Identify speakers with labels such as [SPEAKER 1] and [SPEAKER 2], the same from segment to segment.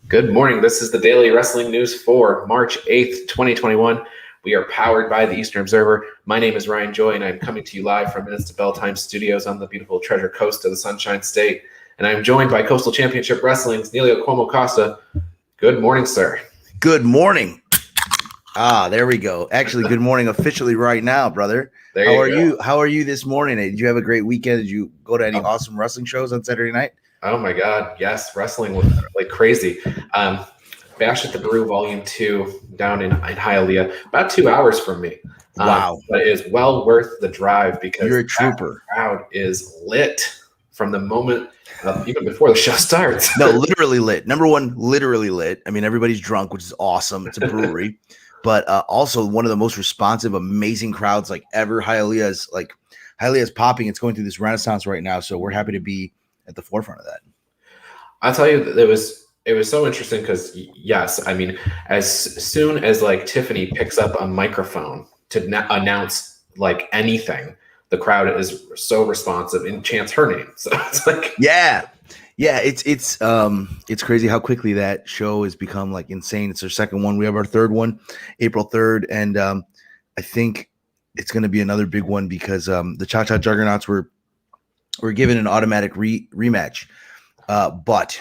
[SPEAKER 1] Good morning. This is the Daily Wrestling News for March 8th, 2021. We are powered by the Eastern Observer. My name is Ryan Joy, and I'm coming to you live from Minutes to Bell Time Studios on the beautiful Treasure Coast of the Sunshine State. And I'm joined by Coastal Championship Wrestling's Nelio Cuomo Costa. Good morning, sir.
[SPEAKER 2] Good morning. There we go. Actually, good morning officially right now, brother. How are you? How are you this morning? Did you have a great weekend? Did you go to any awesome wrestling shows on Saturday night?
[SPEAKER 1] Oh my God, yes, wrestling was like crazy. Bash at the Brew Volume 2 down in Hialeah, about 2 hours from me.
[SPEAKER 2] Wow.
[SPEAKER 1] But it is well worth the drive because
[SPEAKER 2] you're a trooper.
[SPEAKER 1] The crowd is lit from the moment, even before the show starts.
[SPEAKER 2] No, literally lit. Number one, literally lit. I mean, everybody's drunk, which is awesome. It's a brewery. But also one of the most responsive, amazing crowds like ever. Hialeah is popping. It's going through this renaissance right now. So we're happy to be at the forefront of that.
[SPEAKER 1] I'll tell you, it was so interesting because, yes, I mean, as soon as like Tiffany picks up a microphone to announce like anything, the crowd is so responsive and chants her name. So it's like,
[SPEAKER 2] yeah, it's crazy how quickly that show has become like insane. It's our second one. We have our third one, April 3rd, and I think it's going to be another big one because the Cha-Cha Juggernauts were given an automatic rematch. But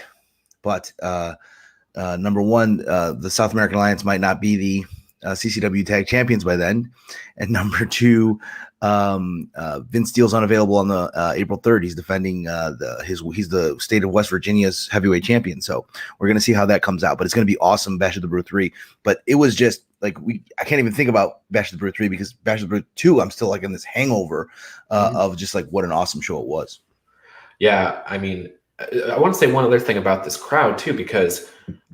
[SPEAKER 2] number one, the South American Alliance might not be the CCW Tag Champions by then, and number two, Vince Steele's unavailable on the April 3rd. He's defending he's the state of West Virginia's heavyweight champion. So we're gonna see how that comes out. But it's gonna be awesome. Bash at the Brew 3. But it was just like I can't even think about Bash at the Brew 3 because Bash at the Brew 2, I'm still like in this hangover of just like what an awesome show it was.
[SPEAKER 1] Yeah, I mean, I want to say one other thing about this crowd too, because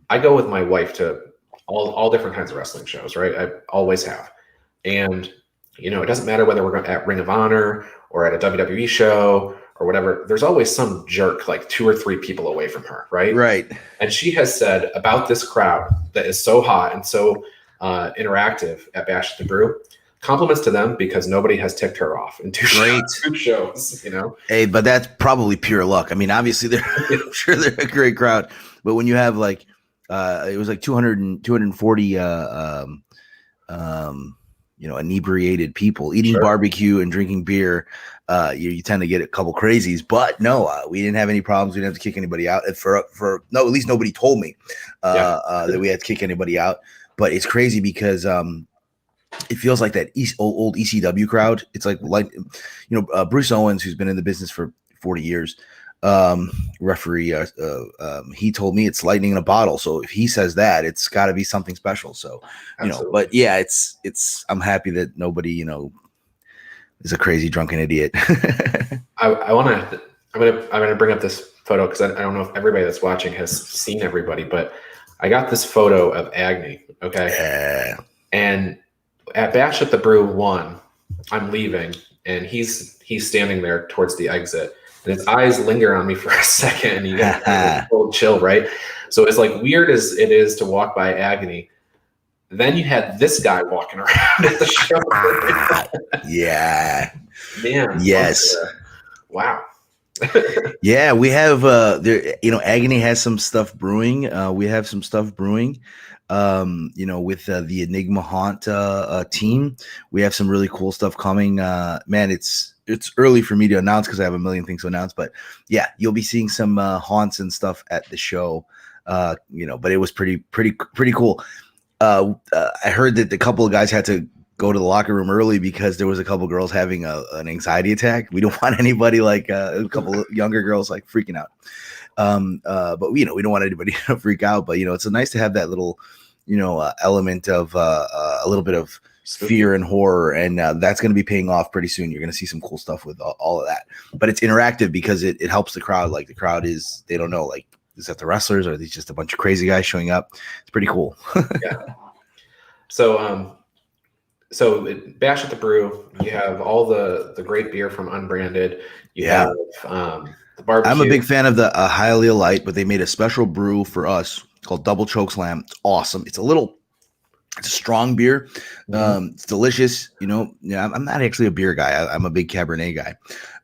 [SPEAKER 1] I go with my wife to all different kinds of wrestling shows, right? I always have. And, you know, it doesn't matter whether we're at Ring of Honor or at a WWE show or whatever. There's always some jerk like 2 or 3 people away from her, right?
[SPEAKER 2] Right.
[SPEAKER 1] And she has said about this crowd that is so hot and so interactive at Bash at the Brew, compliments to them because nobody has ticked her off in 2 shows, you know?
[SPEAKER 2] Hey, but that's probably pure luck. I mean, obviously I'm sure they're a great crowd, but when you have like, it was like 240, inebriated people eating barbecue and drinking beer, you tend to get a couple crazies, but no, we didn't have any problems. We didn't have to kick anybody out at least nobody told me that we had to kick anybody out, but it's crazy because, it feels like that old ECW crowd. It's like Bruce Owens, who's been in the business for 40 years, referee. He told me it's lightning in a bottle. So if he says that, it's got to be something special. So, but yeah, it's. I'm happy that nobody, is a crazy drunken idiot.
[SPEAKER 1] I'm gonna bring up this photo because I don't know if everybody that's watching has seen everybody, but I got this photo of Agni. Okay, and at Bash at the Brew 1, I'm leaving, and he's standing there towards the exit, and his eyes linger on me for a second, and you get a cold chill, right? So it's like weird as it is to walk by Agony. Then you had this guy walking around at the show.
[SPEAKER 2] Yeah.
[SPEAKER 1] Man.
[SPEAKER 2] Yes.
[SPEAKER 1] Wow.
[SPEAKER 2] Yeah, we have Agony has some stuff brewing. We have some stuff brewing. With the Enigma Haunt team, we have some really cool stuff coming. Man, it's early for me to announce because I have a million things to announce. But yeah, you'll be seeing some haunts and stuff at the show. But it was pretty cool. I heard that a couple of guys had to go to the locker room early because there was a couple of girls having an anxiety attack. We don't want anybody like a couple of younger girls like freaking out. But we don't want anybody to freak out. But it's nice to have that little element of a little bit of fear and horror, and that's going to be paying off pretty soon. You're going to see some cool stuff with all of that, but it's interactive because it helps the crowd. Like the crowd they don't know, like, is that the wrestlers or are these just a bunch of crazy guys showing up? It's pretty cool.
[SPEAKER 1] Yeah. So Bash at the Brew, you have all the great beer from Unbranded. You have the barbecue.
[SPEAKER 2] I'm a big fan of the Hialeah Light, but they made a special brew for us called Double Choke Slam. It's awesome. It's a strong beer. It's delicious. I'm not actually a beer guy. I'm a big Cabernet guy.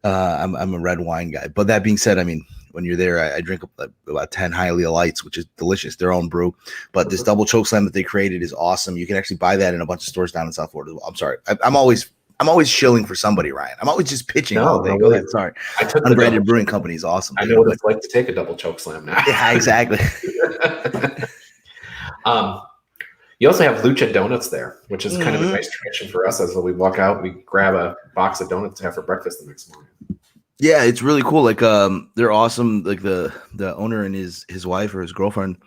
[SPEAKER 2] I'm a red wine guy. But that being said, I mean, when you're there. I drink about 10 Hialeah Lights, which is delicious, their own brew. But this double choke slam that they created is awesome. You can actually buy that in a bunch of stores down in South Florida. I'm sorry, I'm always shilling for somebody, Ryan. I'm always just pitching all day. Go ahead. Sorry.
[SPEAKER 1] I took
[SPEAKER 2] Unbranded Brewing Company is awesome.
[SPEAKER 1] I know what it's like to take a double choke slam now.
[SPEAKER 2] Yeah, exactly.
[SPEAKER 1] You also have Lucie Donuts there, which is kind of a nice tradition for us. As we walk out, we grab a box of donuts to have for breakfast the next morning.
[SPEAKER 2] Yeah, it's really cool. Like, they're awesome. Like the owner and his wife or his girlfriend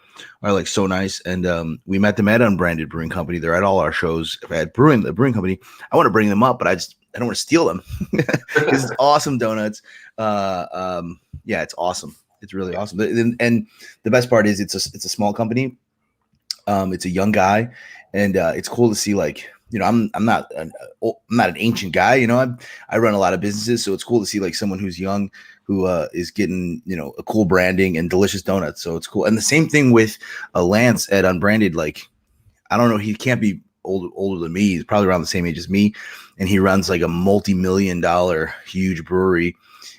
[SPEAKER 2] are like so nice. And we met them at Unbranded Brewing Company. They're at all our shows. At the brewing company, I want to bring them up, but I don't want to steal them. It's awesome donuts. Yeah, it's awesome. It's really awesome. And the best part is it's a small company. It's a young guy, and it's cool to see, like, I'm not an ancient guy. I run a lot of businesses, so it's cool to see like someone who's young who is getting a cool branding and delicious donuts. So it's cool. And the same thing with Lance at Unbranded. Like, I don't know, he can't be older than me. He's probably around the same age as me, and he runs like a multi-million-dollar huge brewery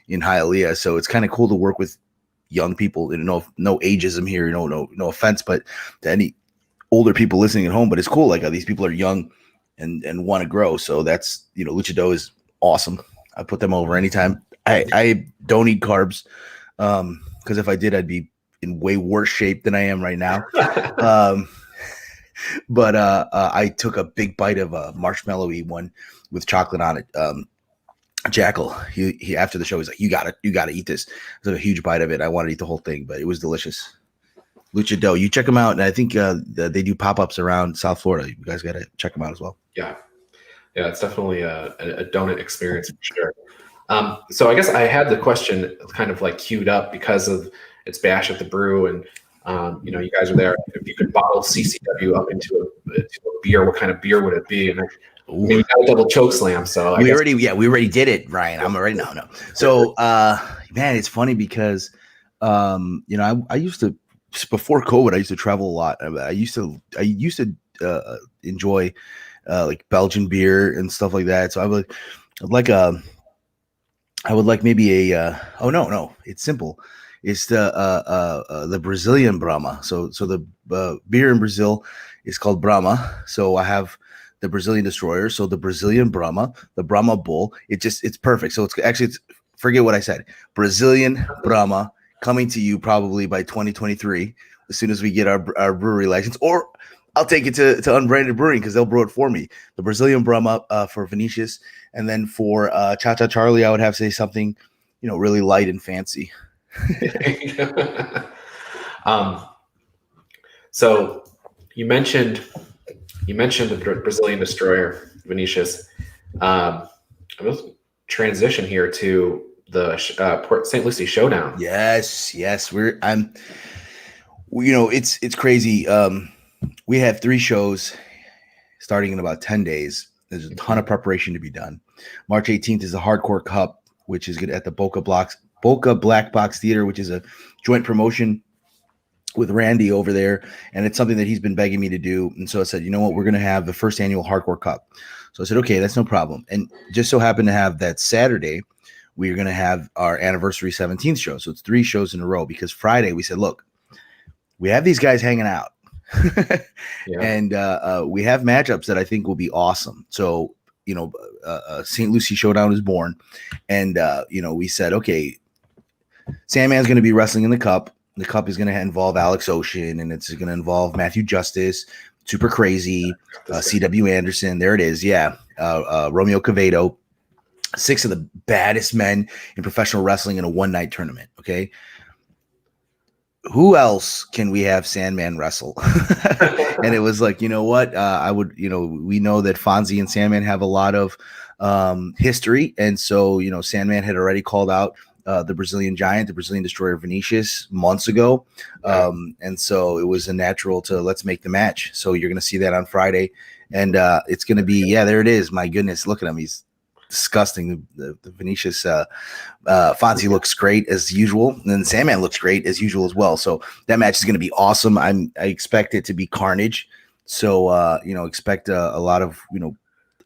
[SPEAKER 2] in Hialeah. So it's kind of cool to work with young people. No ageism here. No offense, but to any older people listening at home, but it's cool. Like, these people are young and want to grow. So that's, Lucie Dough is awesome. I put them over anytime. I don't eat carbs. Cause if I did, I'd be in way worse shape than I am right now. But I took a big bite of a marshmallowy one with chocolate on it. Jackal, he after the show, he's like, you gotta eat this. It was a huge bite of it. I wanted to eat the whole thing, but it was delicious. Lucie Dough, you check them out, and I think they do pop-ups around South Florida. You guys got to check them out as well.
[SPEAKER 1] Yeah, it's definitely a donut experience for sure. So I guess I had the question kind of like queued up because of it's Bash at the Brew, and you guys are there. If you could bottle CCW up into a beer, what kind of beer would it be? And we got a double choke slam, so we
[SPEAKER 2] already did it, Ryan. I'm already no. So man, it's funny because I used to. Before COVID, I used to travel a lot. I used to enjoy like Belgian beer and stuff like that. So I would like maybe a it's simple. It's the Brazilian Brahma. So the beer in Brazil is called Brahma. So I have the Brazilian Destroyer. So the Brazilian Brahma, the Brahma Bull. It's perfect. So it's forget what I said. Brazilian Brahma. Coming to you probably by 2023, as soon as we get our brewery license, or I'll take it to Unbranded Brewing because they'll brew it for me. The Brazilian Brahma for Vinicius, and then for Cha Cha Charlie, I would have to say something, really light and fancy.
[SPEAKER 1] So you mentioned the Brazilian Destroyer, Vinicius. I'm going to transition here to the St. Lucie Showdown.
[SPEAKER 2] Yes. It's crazy. We have 3 shows starting in about 10 days. There's a ton of preparation to be done. March 18th is the Hardcore Cup, which is at the Boca Black Box Theater, which is a joint promotion with Randy over there. And it's something that he's been begging me to do. And so I said, you know what, we're going to have the first annual Hardcore Cup. So I said, okay, that's no problem. And just so happened to have that Saturday, we're going to have our anniversary 17th show. So it's 3 shows in a row because Friday we said, look, we have these guys hanging out and we have matchups that I think will be awesome. So, St. Lucie Showdown is born, and, we said, okay, Sandman's going to be wrestling in the cup. The cup is going to involve Alex Ocean, and it's going to involve Matthew Justice, Super Crazy, C.W. Anderson. There it is. Yeah. Romeo Cavedo. 6 of the baddest men in professional wrestling in a one-night tournament. Okay. Who else can we have Sandman wrestle? And it was like, you know what? I would, we know that Fonzie and Sandman have a lot of history. And so, Sandman had already called out the Brazilian Giant, the Brazilian Destroyer Vinicius months ago. And so it was a natural to let's make the match. So you're going to see that on Friday. And it's going to be, there it is. My goodness. Look at him. He's disgusting. The Vinicius Fonzie looks great as usual, and then Sandman looks great as usual as well. So that match is going to be awesome. I expect it to be carnage. So expect a lot of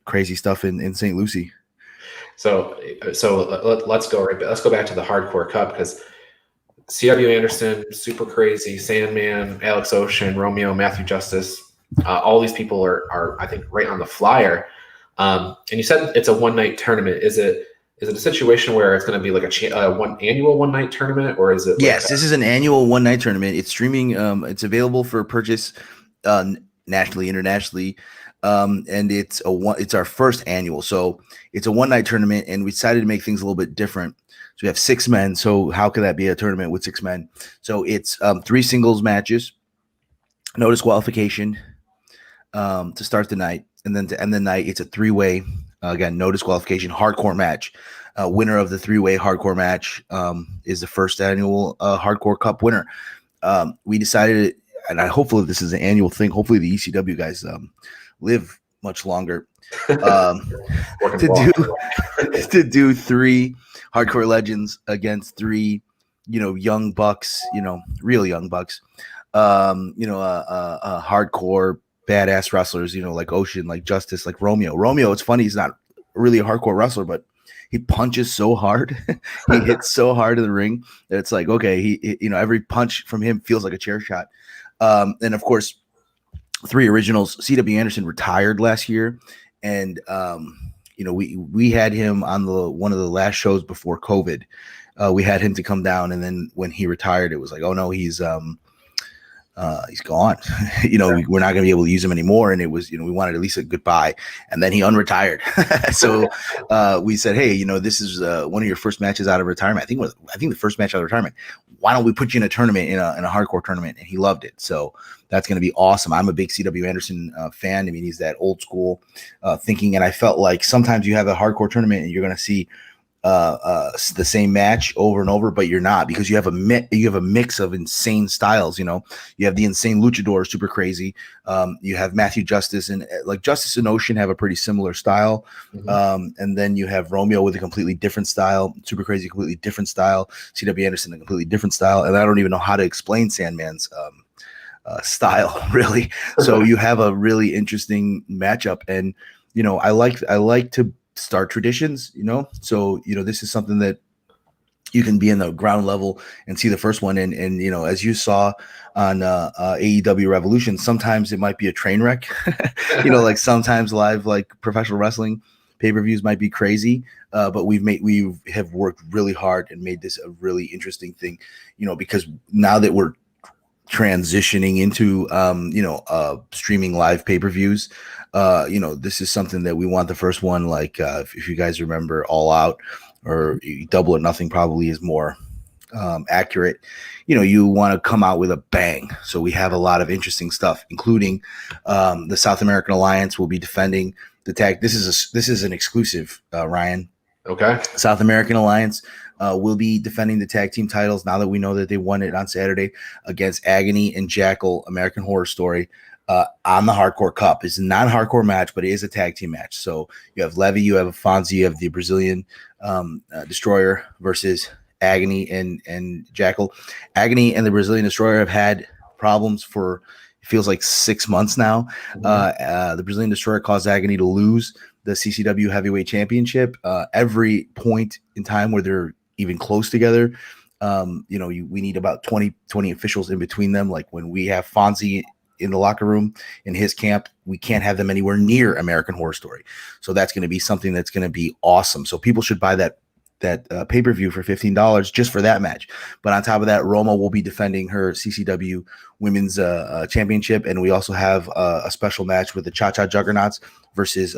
[SPEAKER 2] crazy stuff in St. Lucie.
[SPEAKER 1] So let's go back to the Hardcore Cup because C.W. Anderson, Super Crazy, Sandman, Alex Ocean, Romeo, Matthew Justice. All these people are I think right on the flyer. And you said it's a one night tournament. Is it a situation where it's going to be like one annual one night tournament, or is it like
[SPEAKER 2] Yes, this is an annual one night tournament. It's streaming. It's available for purchase nationally, internationally, and it's our first annual. So it's a one night tournament, and we decided to make things a little bit different. So we have 6 men. So how could that be a tournament with 6 men? So it's 3 singles matches, no disqualification to start the night, and then to end the night, it's a 3-way. Again, no disqualification, hardcore match. Winner of the 3-way hardcore match is the first annual Hardcore Cup winner. We decided, and hopefully this is an annual thing. Hopefully the ECW guys live much longer. To do 3 hardcore legends against 3, young bucks, real young bucks, hardcore badass wrestlers, like Ocean, like Justice, like Romeo. Romeo, it's funny, he's not really a hardcore wrestler, but he punches so hard. He hits so hard in the ring that it's like, okay, he every punch from him feels like a chair shot. And of course, 3 originals. C.W. Anderson retired last year, and we had him on one of the last shows before COVID. We had him to come down, and then when he retired, it was like, oh no, he's gone. We're not going to be able to use him anymore. And it was, we wanted at least a goodbye. And then he unretired. So we said, hey, this is one of your first matches out of retirement. I think the first match out of retirement. Why don't we put you in a tournament, in a hardcore tournament? And he loved it. So that's going to be awesome. I'm a big C.W. Anderson fan. I mean, he's that old school thinking. And I felt like sometimes you have a hardcore tournament and you're going to see the same match over and over, but you're not, because you have a mix of insane styles. You have the insane luchador, Super Crazy. You have Matthew Justice, and like Justice and Ocean have a pretty similar style. Mm-hmm. And then you have Romeo with a completely different style, Super Crazy, completely different style, C.W. Anderson, a completely different style. And I don't even know how to explain Sandman's style, really. So you have a really interesting matchup, and I like to start traditions, so this is something that you can be in the ground level and see the first one, and as you saw on AEW Revolution, sometimes it might be a train wreck. Like sometimes live, like professional wrestling pay-per-views might be crazy, but we have worked really hard and made this a really interesting thing, because now that we're transitioning into streaming live pay-per-views, this is something that we want the first one, like if you guys remember All Out or Double or Nothing, probably is more accurate. You want to come out with a bang. So we have a lot of interesting stuff, including the South American Alliance will be defending the tag. This is an exclusive, Ryan.
[SPEAKER 1] Okay.
[SPEAKER 2] South American Alliance will be defending the tag team titles now that we know that they won it on Saturday against Agony and Jackal, American Horror Story, on the Hardcore Cup. It's a non-hardcore match, but it is a tag team match. So you have Levy, you have Fonzie, you have the Brazilian Destroyer versus Agony and Jackal. Agony and the Brazilian Destroyer have had problems for, it feels like 6 months now. Mm-hmm. The Brazilian Destroyer caused Agony to lose the CCW Heavyweight Championship. Every point in time where they're even close together, we need about 20 officials in between them. Like when we have Fonzie in the locker room in his camp, we can't have them anywhere near American Horror Story. So that's going to be something that's going to be awesome. So people should buy that pay-per-view for $15 just for that match. But on top of that, Roma will be defending her CCW Women's Championship, and we also have a special match with the Cha-Cha Juggernauts versus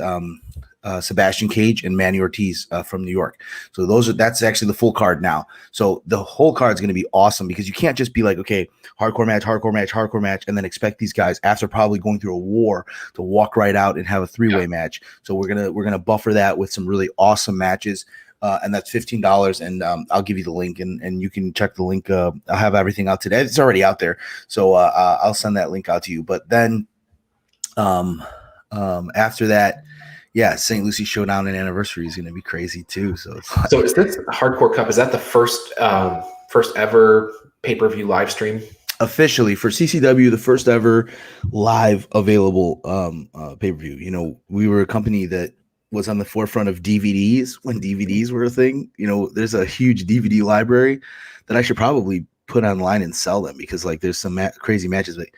[SPEAKER 2] Sebastian Cage and Manny Ortiz from New York. So that's actually the full card now. So the whole card is going to be awesome, because you can't just be like, okay, hardcore match, and then expect these guys, after probably going through a war, to walk right out and have a 3-way match. So we're gonna buffer that with some really awesome matches. And that's $15, and I'll give you the link, and you can check the link. I'll have everything out today. It's already out there, so I'll send that link out to you. But then after that, yeah, St. Lucie Showdown and Anniversary is going to be crazy too. So
[SPEAKER 1] is this Hardcore Cup? Is that the first ever pay-per-view live stream?
[SPEAKER 2] Officially for CCW, the first ever live available pay-per-view. We were a company that was on the forefront of DVDs when DVDs were a thing. There's a huge DVD library that I should probably put online and sell them, because like there's some crazy matches. Like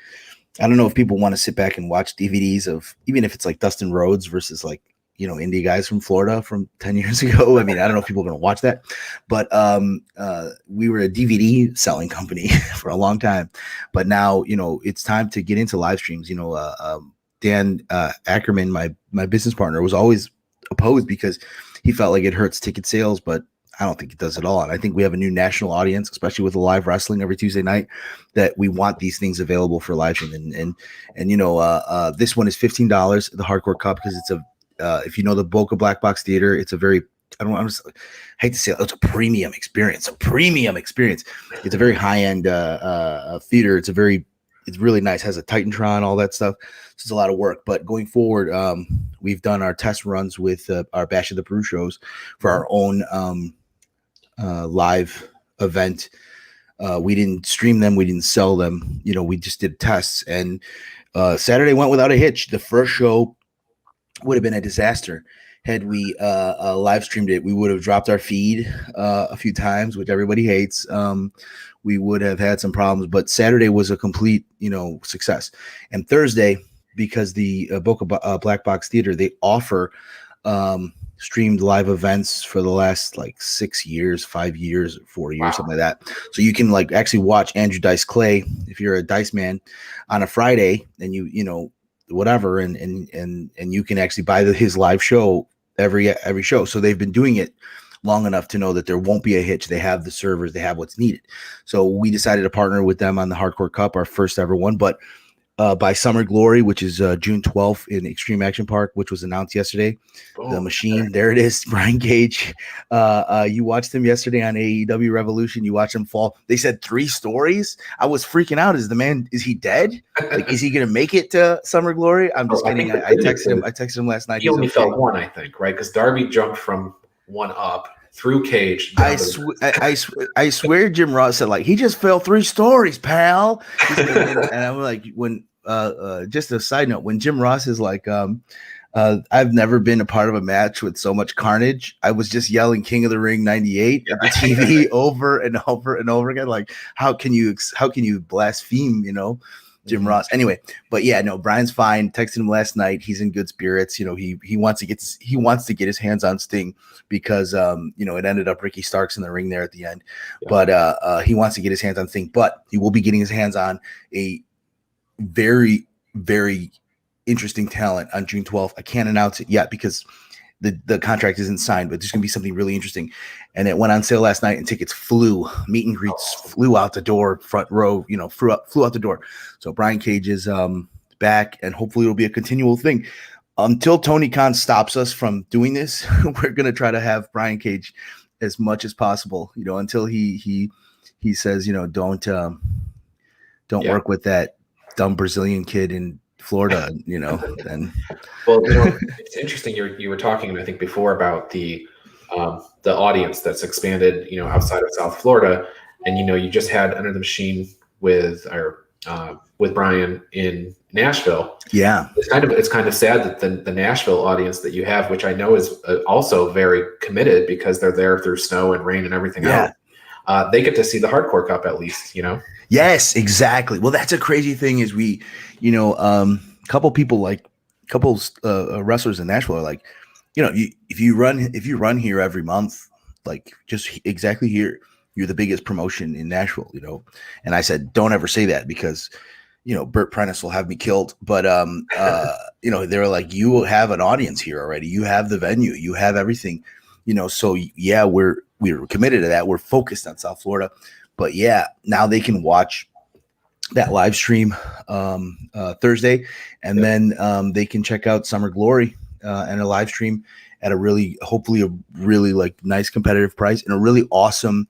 [SPEAKER 2] I don't know if people want to sit back and watch DVDs of, even if it's like Dustin Rhodes versus like, indie guys from Florida from 10 years ago. I mean, I don't know if people are going to watch that, but we were a DVD selling company for a long time, but now, it's time to get into live streams. Dan Ackerman, my business partner, was always opposed because he felt like it hurts ticket sales, but I don't think it does at all. And I think we have a new national audience, especially with the live wrestling every Tuesday night, that we want these things available for live stream. And this one is $15, the Hardcore Cup, because it's if you know the Boca Black Box Theater, it's a very, I hate to say it, it's a premium experience. It's a very high end theater. It's really nice. Has a Titantron, all that stuff. So it's a lot of work. But going forward, we've done our test runs with our Bash of the Brew shows for our own live event. We didn't stream them. We didn't sell them. We just did tests. And Saturday went without a hitch. The first show would have been a disaster had we live streamed it. We would have dropped our feed a few times, which everybody hates. We would have had some problems, but Saturday was a complete, success. And Thursday, because the Boca Black Box Theater, they offer streamed live events for the last like 6 years, 5 years, 4 years, something like that. So you can like actually watch Andrew Dice Clay if you're a Dice man on a Friday, and whatever, and you can actually buy his live show every show. So they've been doing it long enough to know that there won't be a hitch. They have the servers, they have what's needed. So we decided to partner with them on the Hardcore Cup, our first ever one. But by Summer Glory, which is June 12th in Extreme Action Park, which was announced yesterday. The Machine, there it is, Brian Cage. You watched him yesterday on AEW Revolution. You watched him fall. They said 3 stories. I was freaking out. Is he dead? Like, is he going to make it to Summer Glory? I'm just kidding. I texted him last night.
[SPEAKER 1] He only fell 1, I think, right? Because Darby jumped from 1 up through Cage. I
[SPEAKER 2] swear Jim Ross said, like, he just fell 3 stories, pal. And I'm like, when just a side note, when Jim Ross is like, I've never been a part of a match with so much carnage. I was just yelling King of the Ring 98 at the TV over and over and over again. Like, how can you blaspheme, Jim Ross? Anyway, but yeah, no, Brian's fine. Texted him last night. He's in good spirits. He wants to get his hands on Sting because it ended up Ricky Starks in the ring there at the end. Yeah. But he wants to get his hands on Sting, but he will be getting his hands on a very, very interesting talent on June 12th. I can't announce it yet because the contract isn't signed, but there's going to be something really interesting. And it went on sale last night, and tickets meet and greets flew out the door, front row, flew out the door. So Brian Cage is back, and hopefully it'll be a continual thing. Until Tony Khan stops us from doing this, we're going to try to have Brian Cage as much as possible, until he says, don't work with that dumb Brazilian kid in Florida, then.
[SPEAKER 1] Well, it's interesting. You were talking, I think, before about the audience that's expanded, outside of South Florida, and you just had Under the Machine with Brian in Nashville.
[SPEAKER 2] Yeah,
[SPEAKER 1] it's kind of sad that the Nashville audience that you have, which I know is also very committed because they're there through snow and rain and everything else. They get to see the Hardcore Cup at least,
[SPEAKER 2] Yes, exactly. Well, that's a crazy thing is we, couple wrestlers in Nashville are like, if you run here every month, like just exactly here, you're the biggest promotion in Nashville, And I said, don't ever say that because, Burt Prentice will have me killed. But, they were like, you have an audience here already. You have the venue, you have everything, So yeah, we're committed to that. We're focused on South Florida. But yeah, now they can watch that live stream Thursday, and then they can check out Summer Glory and a live stream at hopefully a really like nice competitive price and a really awesome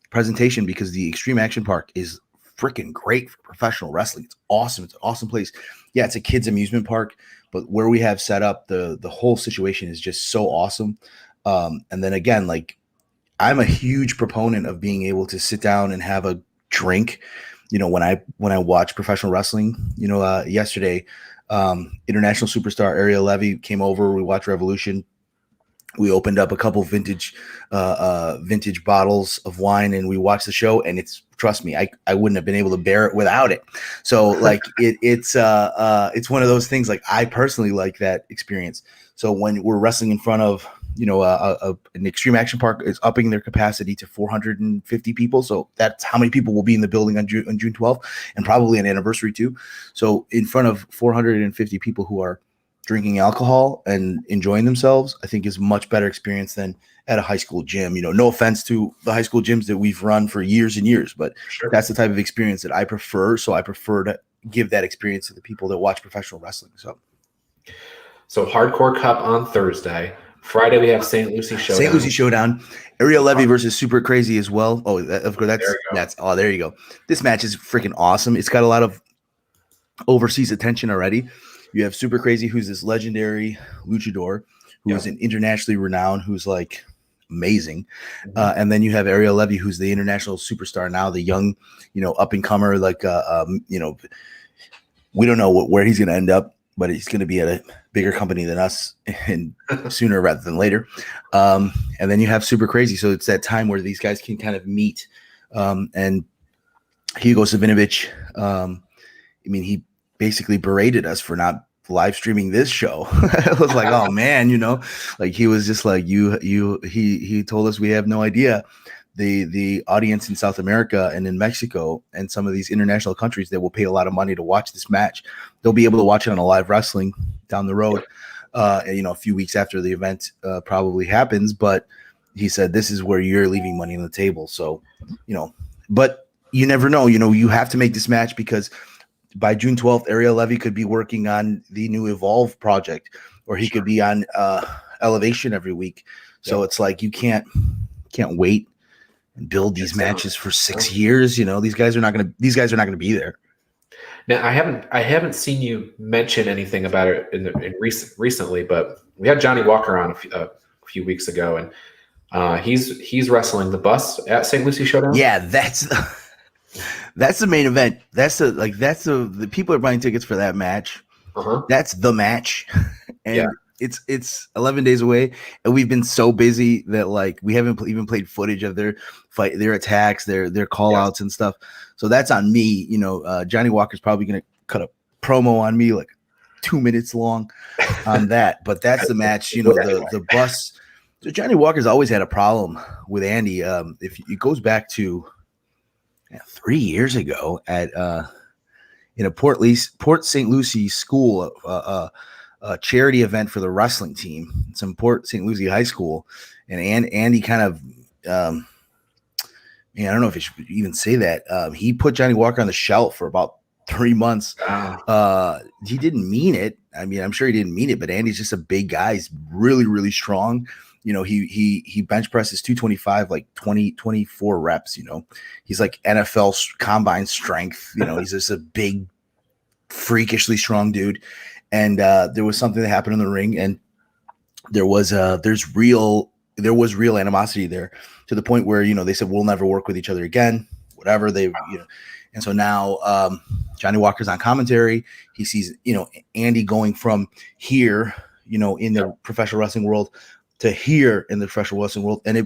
[SPEAKER 2] presentation, because the Extreme Action Park is freaking great for professional wrestling. It's awesome. It's an awesome place. Yeah, it's a kids amusement park, but where we have set up the whole situation is just so awesome. And then again, like, I'm a huge proponent of being able to sit down and have a drink, when I watch professional wrestling. Yesterday, international superstar Ariel Levy came over. We watched Revolution. We opened up a couple vintage bottles of wine, and we watched the show. And trust me, I wouldn't have been able to bear it without it. So like it's one of those things. Like I personally like that experience. So when we're wrestling in front of an Extreme Action Park is upping their capacity to 450 people. So that's how many people will be in the building on June 12th, and probably an anniversary too. So in front of 450 people who are drinking alcohol and enjoying themselves, I think is much better experience than at a high school gym. No offense to the high school gyms that we've run for years and years, but that's the type of experience that I prefer. So I prefer to give that experience to the people that watch professional wrestling.
[SPEAKER 1] So Hardcore Cup on Thursday. Friday we have St. Lucie Showdown.
[SPEAKER 2] St. Lucie Showdown. Ariel Levy versus Super Crazy as well. Oh, of course, there you go. This match is freaking awesome. It's got a lot of overseas attention already. You have Super Crazy, who's this legendary luchador, who is an internationally renowned, who's like amazing. And then you have Ariel Levy, who's the international superstar now, the young, up and comer. Like, we don't know where he's going to end up, but he's going to be at a bigger company than us, and sooner rather than later. And then you have Super Crazy. So it's that time where these guys can kind of meet. And Hugo Savinovich, he basically berated us for not live streaming this show. I was like, oh man, like he was just like, he told us we have no idea the audience in South America and in Mexico and some of these international countries that will pay a lot of money to watch this match. They'll be able to watch it on a live wrestling down the road, a few weeks after the event probably happens. But he said, this is where you're leaving money on the table. So, but you never know, you have to make this match, because by June 12th, Ariel Levy could be working on the new Evolve project, or he could be on Elevation every week. So it's like, you can't wait and build these matches for 6 years. These guys are not going to be there.
[SPEAKER 1] Now, I haven't seen you mention anything about it recently, but we had Johnny Walker on a few weeks ago, and he's wrestling the bus at St. Lucie Showdown.
[SPEAKER 2] Yeah, that's the main event. The people are buying tickets for that match. That's the match, and it's 11 days away, and we've been so busy that like we haven't even played footage of their fight, their attacks, their call outs and stuff. So that's on me. Johnny Walker's probably going to cut a promo on me like 2 minutes long on that, but that's the match. The bus. So Johnny Walker's always had a problem with Andy. If it goes back to 3 years ago at in a Port St. Lucie school, a charity event for the wrestling team. It's in Port St. Lucie High School, and Andy kind of, I don't know if I should even say that. He put Johnny Walker on the shelf for about 3 months. He didn't mean it. I'm sure he didn't mean it, but Andy's just a big guy. He's really, really strong. He bench presses 225, like 24 reps. He's like NFL combine strength. He's just a big, freakishly strong dude. And there was something that happened in the ring, and there was real animosity there, to the point where they said we'll never work with each other again. Whatever and so now Johnny Walker's on commentary. He sees Andy going from here in the professional wrestling world to here in the professional wrestling world. And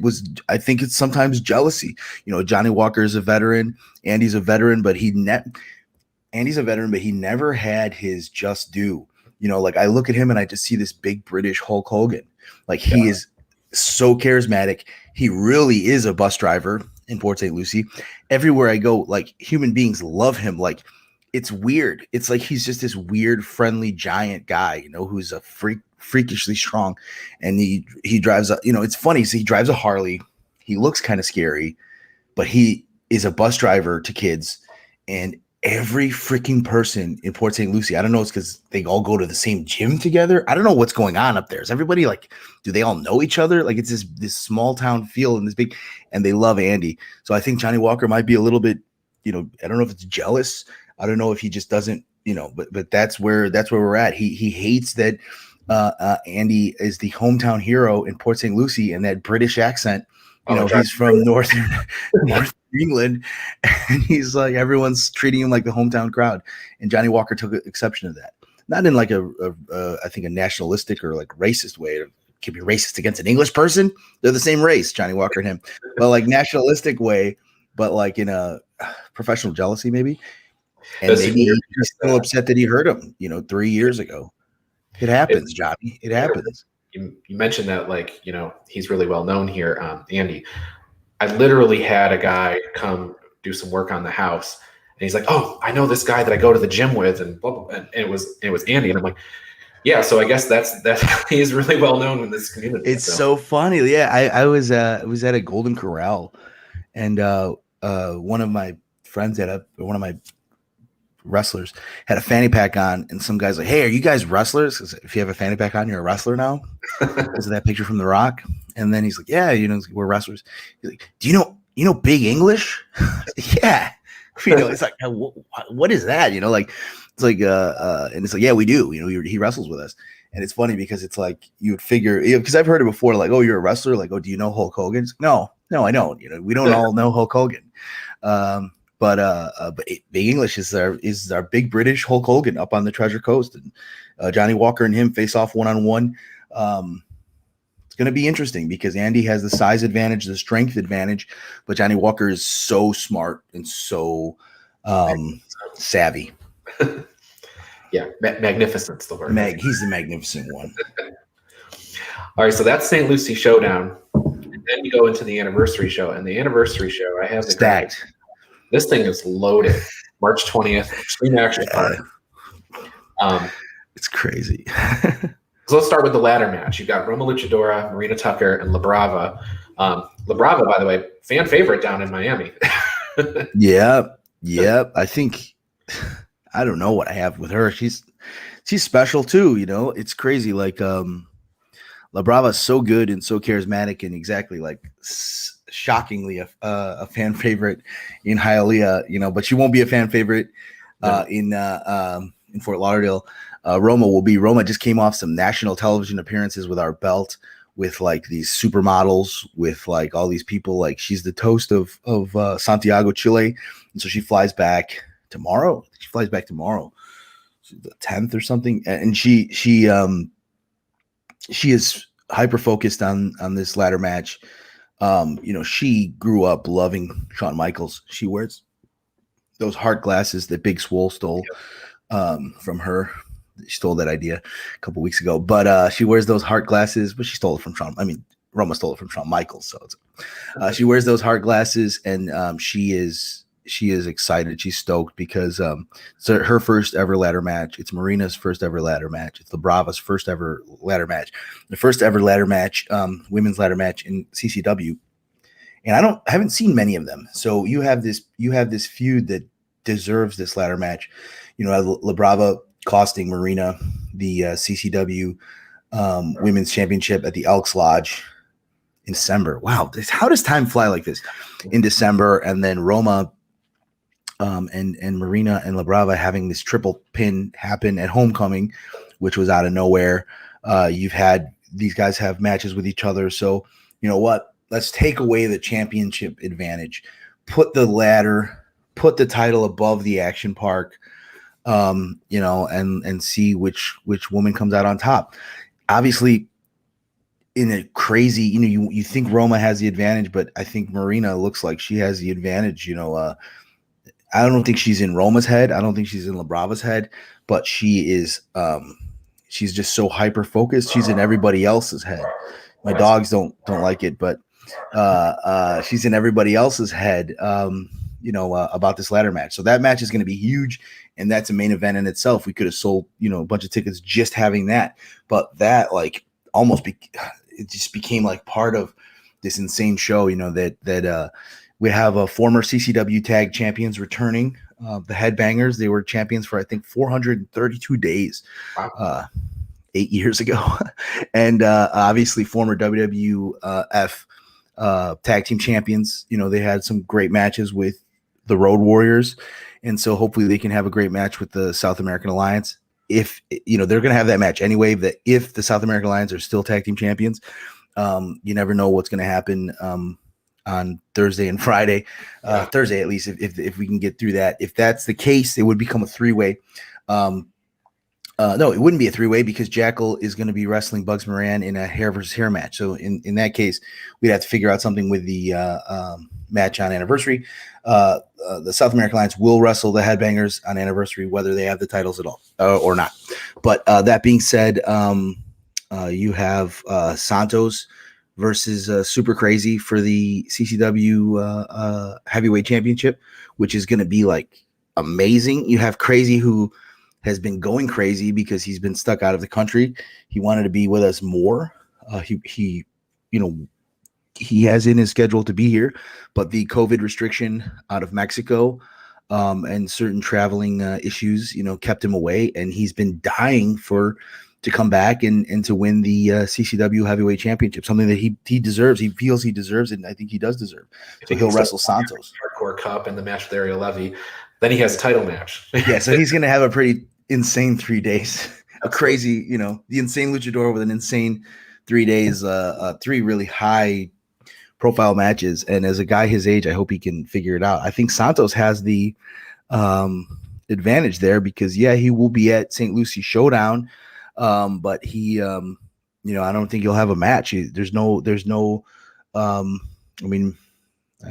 [SPEAKER 2] I think it's sometimes jealousy. Johnny Walker is a veteran. Andy's a veteran, but Andy's a veteran, but he never had his just due. Like I look at him and I just see this big British Hulk Hogan. Like he is so charismatic. He really is a bus driver in Port St. Lucie. Everywhere I go, like human beings love him. Like it's weird. It's like he's just this weird, friendly, giant guy, who's a freakishly strong. And he drives it's funny. So he drives a Harley. He looks kind of scary, but he is a bus driver to kids. And every freaking person in Port St. Lucie, I don't know, it's because they all go to the same gym together. I don't know what's going on up there. Is everybody like, do they all know each other? Like it's this small town feel and this big, and they love Andy. So I think Johnny Walker might be a little bit, I don't know if it's jealous. I don't know if he just doesn't, but that's where we're at. He hates that Andy is the hometown hero in Port St. Lucie, and that British accent. He's from North England, and he's like, everyone's treating him like the hometown crowd. And Johnny Walker took exception to that. Not in like I think a nationalistic or like racist way. can be racist against an English person. They're the same race, Johnny Walker and him, but like nationalistic way, but like in a professional jealousy maybe. And maybe he's still upset that he hurt him, 3 years ago. It happens, Johnny. It happens.
[SPEAKER 1] You mentioned that, like, he's really well known here, Andy. I literally had a guy come do some work on the house, and he's like, "Oh, I know this guy that I go to the gym with," and blah, blah, blah. And it was Andy, and I'm like, "Yeah." So I guess that's he's really well known in this community.
[SPEAKER 2] It's so funny. Yeah, I was at a Golden Corral, and one of my friends one of my wrestlers had a fanny pack on, and some guy's like, "Hey, are you guys wrestlers? 'Cause if you have a fanny pack on, you're a wrestler now." Is that picture from The Rock? And then he's like, "Yeah, we're wrestlers." He's like, "Do you know Big English?" Yeah, it's like, what is that? And it's like, yeah, we do. He wrestles with us, and it's funny because it's like you would figure, because I've heard it before, like, "Oh, you're a wrestler." Like, "Oh, do you know Hulk Hogan?" Like, no, I don't. We don't all know Hulk Hogan. But Big English is our big British Hulk Hogan up on the Treasure Coast, and Johnny Walker and him face off 1-on-1. It's going to be interesting because Andy has the size advantage, the strength advantage, but Johnny Walker is so smart and so savvy.
[SPEAKER 1] Yeah, magnificent's the word.
[SPEAKER 2] He's the magnificent one.
[SPEAKER 1] All right, so that's St. Lucie Showdown. And then you go into the anniversary show, and the anniversso show, I have the
[SPEAKER 2] stacked.
[SPEAKER 1] This thing is loaded. March 20th, Extreme Action Park.
[SPEAKER 2] It's crazy.
[SPEAKER 1] So let's start with the ladder match. You've got Roma Luchadora, Marina Tucker, and La Brava. La Brava, by the way, fan favorite down in Miami.
[SPEAKER 2] Yeah. I think, I don't know what I have with her. She's special too. It's crazy. Like, La Brava is so good and so charismatic, and exactly like shockingly a fan favorite in Hialeah, but she won't be a fan favorite in Fort Lauderdale. Roma just came off some national television appearances with our belt, with like these supermodels, with like all these people. Like, she's the toast of Santiago, Chile, and so she flies back tomorrow. The 10th or something, and she is hyper focused on this ladder match. She grew up loving Shawn Michaels. She wears those heart glasses that Big Swole stole from her. She stole that idea a couple weeks ago, but she wears those heart glasses, but she stole it from Shawn. I mean, Roma stole it from Shawn Michaels. So she wears those heart glasses, and she is excited. She's stoked because it's her first ever ladder match. It's Marina's first ever ladder match. It's La Brava's first ever ladder match. The first ever ladder match, women's ladder match in CCW. And I haven't seen many of them. So you have this feud that deserves this ladder match. La Brava costing Marina the CCW women's championship at the Elks Lodge in December. Wow, how does time fly like this? In December, and then Roma and Marina and La Brava having this triple pin happen at Homecoming, which was out of nowhere. You've had these guys have matches with each other. So you know what? Let's take away the championship advantage, put the title above the Action Park, and see which woman comes out on top. Obviously, in a crazy, you think Roma has the advantage, but I think Marina looks like she has the advantage. I don't think she's in Roma's head. I don't think she's in La Brava's head, but she is. She's just so hyper focused. She's in everybody else's head. My dogs don't like it, but she's in everybody else's head. About this ladder match. So that match is going to be huge, and that's a main event in itself. We could have sold, a bunch of tickets just having that, but that it just became like part of this insane show. That we have a former CCW tag champions returning, the Headbangers. They were champions for I think 432 days, 8 years ago, and obviously former WWF tag team champions. They had some great matches with the Road Warriors, and so hopefully they can have a great match with the South American Alliance. If they're going to have that match anyway, that if the South American Alliance are still tag team champions, you never know what's going to happen on Thursday and Friday. Thursday at least, if we can get through that. If that's the case, it would become a three-way. No, it wouldn't be a three-way because Jackal is going to be wrestling Bugs Moran in a hair versus hair match. So in that case, we'd have to figure out something with the match on Anniversary. The South American Alliance will wrestle the Headbangers on Anniversary, whether they have the titles at all or not. But that being said, you have Santos versus Super Crazy for the CCW Heavyweight Championship, which is going to be like amazing. You have Crazy, who has been going crazy because he's been stuck out of the country. He wanted to be with us more. He has in his schedule to be here, but the COVID restriction out of Mexico and certain traveling issues, kept him away, and he's been dying to come back and to win the CCW Heavyweight Championship, something that he deserves. He feels he deserves it, and I think he does deserve. So he'll wrestle Santos.
[SPEAKER 1] Hardcore Cup and the match with Ariel Levy. Then he has a title match.
[SPEAKER 2] Yeah, so he's going to have a pretty insane 3 days. A crazy, the insane luchador with an insane 3 days, 3 really high profile matches. And as a guy his age, I hope he can figure it out. I think Santos has the advantage there because, he will be at St. Lucie Showdown. But he, I don't think he'll have a match. There's no,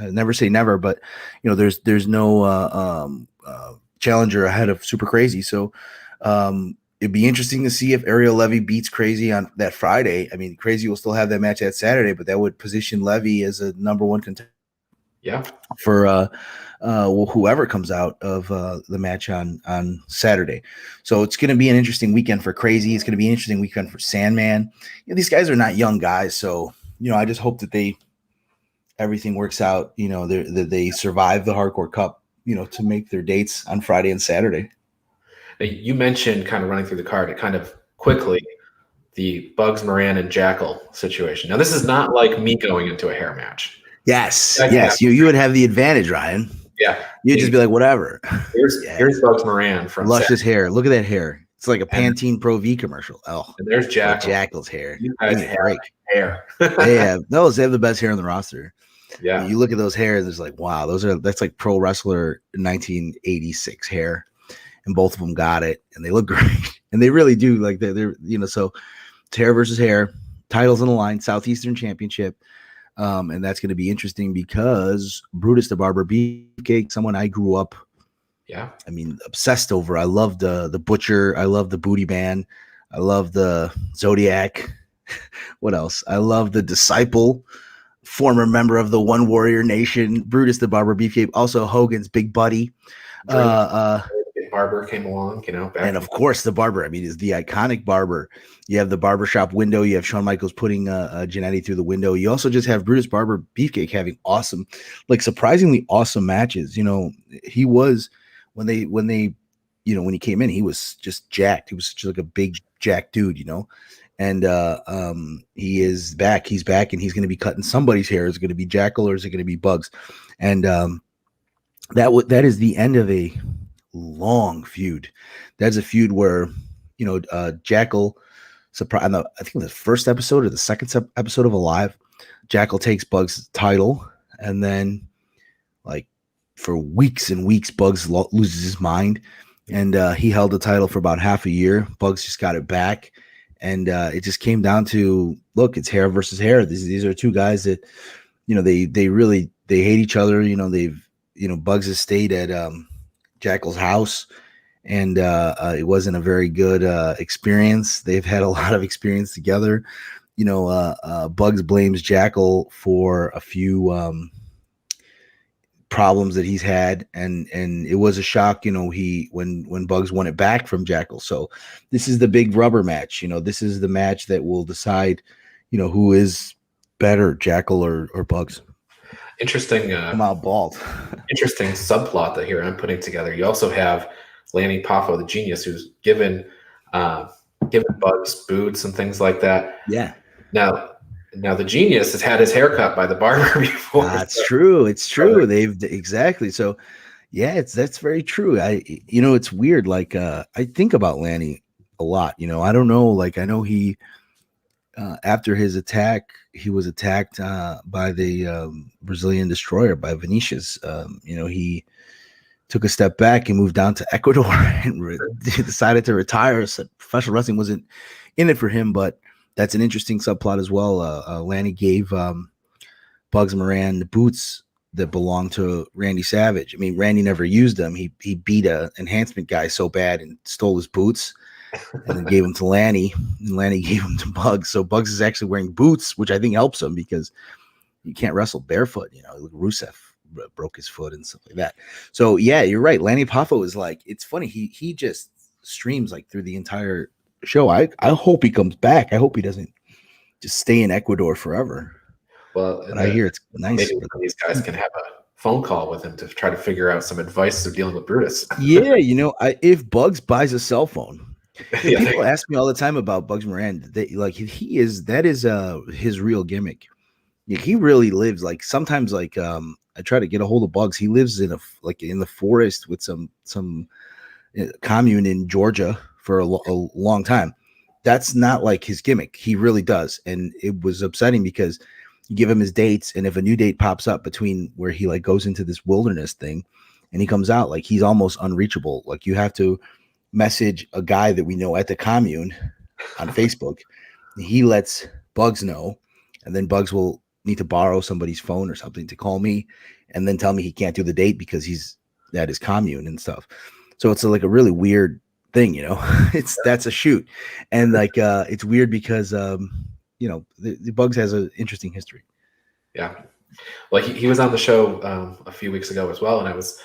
[SPEAKER 2] never say never, but there's no challenger ahead of Super Crazy. So it'd be interesting to see if Ariel Levy beats Crazy on that Friday. I mean, Crazy will still have that match that Saturday, but that would position Levy as a number one contender.
[SPEAKER 1] Yeah.
[SPEAKER 2] For whoever comes out of the match on Saturday. So it's going to be an interesting weekend for Crazy. It's going to be an interesting weekend for Sandman. These guys are not young guys, so I just hope that everything works out. That they survive the Hardcore Cup. To make their dates on Friday and Saturday.
[SPEAKER 1] You mentioned kind of running through the card, kind of quickly, the Bugs Moran and Jackal situation. Now, this is not like me going into a hair match.
[SPEAKER 2] Yes. You would have the advantage, Ryan.
[SPEAKER 1] Yeah.
[SPEAKER 2] You'd just be like, whatever.
[SPEAKER 1] Here's Bugs Moran from
[SPEAKER 2] luscious hair. Look at that hair. It's like a Pantene Pro V commercial. Oh,
[SPEAKER 1] and there's Jackal.
[SPEAKER 2] Jackal's hair.
[SPEAKER 1] You guys have hair.
[SPEAKER 2] They have the best hair on the roster.
[SPEAKER 1] Yeah.
[SPEAKER 2] You look at those hairs, it's like, wow, that's like pro wrestler 1986 hair. And both of them got it. And they look great. And they really do. Like they're so it's hair versus hair, titles on the line, Southeastern Championship. And that's going to be interesting because Brutus the Barber Beefcake, someone I grew up, obsessed over. I love the Butcher. I love the Booty Band. I love the Zodiac. What else? I love the Disciple, former member of the One Warrior Nation, Brutus the Barber Beefcake, also Hogan's big buddy.
[SPEAKER 1] Barber came along,
[SPEAKER 2] and of course the Barber. I mean, is the iconic Barber. You have the barbershop window. You have Shawn Michaels putting Jannetty through the window. You also just have Brutus Barber Beefcake having awesome, surprisingly awesome matches. He was when he came in, he was just jacked. He was just like a big jack dude, And he is back. He's back, and he's going to be cutting somebody's hair. Is it going to be Jackal or is it going to be Bugs? And that is the end of a long feud. That's a feud where Jackal, I think the first episode or the second episode of Alive, Jackal takes Bugs' title, and then for weeks and weeks, Bugs loses his mind, and he held the title for about half a year. Bugs just got it back. And it just came down to, look, it's hair versus hair. These are two guys that, they hate each other. Bugs has stayed at Jackal's house, and it wasn't a very good experience. They've had a lot of experience together. Bugs blames Jackal for a few problems that he's had, and it was a shock, when Bugs won it back from Jackal. So this is the big rubber match. This is the match that will decide, who is better, Jackal or Bugs.
[SPEAKER 1] Interesting.
[SPEAKER 2] Come out bald.
[SPEAKER 1] Interesting subplot that here I'm putting together. You also have Lanny Poffo, the genius, who's given Bugs boots and things like that.
[SPEAKER 2] Yeah.
[SPEAKER 1] Now the genius has had his hair cut by the barber before.
[SPEAKER 2] That's true. It's true. Exactly. So yeah, that's very true. It's weird. I think about Lanny a lot, I don't know. I know he, after his attack, he was attacked by the Brazilian destroyer, by Vinicius. He took a step back and moved down to Ecuador and decided to retire. So professional wrestling wasn't in it for him, but that's an interesting subplot as well. Lanny gave Bugs Moran the boots that belonged to Randy Savage. I mean, Randy never used them. He beat a enhancement guy so bad and stole his boots and then gave them to Lanny, and Lanny gave them to Bugs. So Bugs is actually wearing boots, which I think helps him because you can't wrestle barefoot. You know, Rusev broke his foot and stuff like that. So yeah, you're right. Lanny Poffo is like, it's funny. He just streams like through the entire show. I hope he comes back. I hope he doesn't just stay in Ecuador forever.
[SPEAKER 1] Well,
[SPEAKER 2] but I hear it's nice.
[SPEAKER 1] Maybe these guys can have a phone call with him to try to figure out some advice of dealing with Brutus.
[SPEAKER 2] Yeah, you know, if Bugs buys a cell phone, people ask me all the time about Bugs Moran. That is his real gimmick. Yeah, he really lives like sometimes like I try to get a hold of Bugs. He lives in the forest with some commune in Georgia for a long time. That's not like his gimmick. He really does, and it was upsetting because you give him his dates, and if a new date pops up between where he like goes into this wilderness thing and he comes out, like he's almost unreachable. Like you have to message a guy that we know at the commune on Facebook. He lets Bugs know, and then Bugs will need to borrow somebody's phone or something to call me and then tell me he can't do the date because he's at his commune and stuff. So it's like a really weird thing, you know. That's a shoot. And like it's weird because you know, the Bugs has an interesting history.
[SPEAKER 1] Yeah. Well, he was on the show a few weeks ago as well, and I was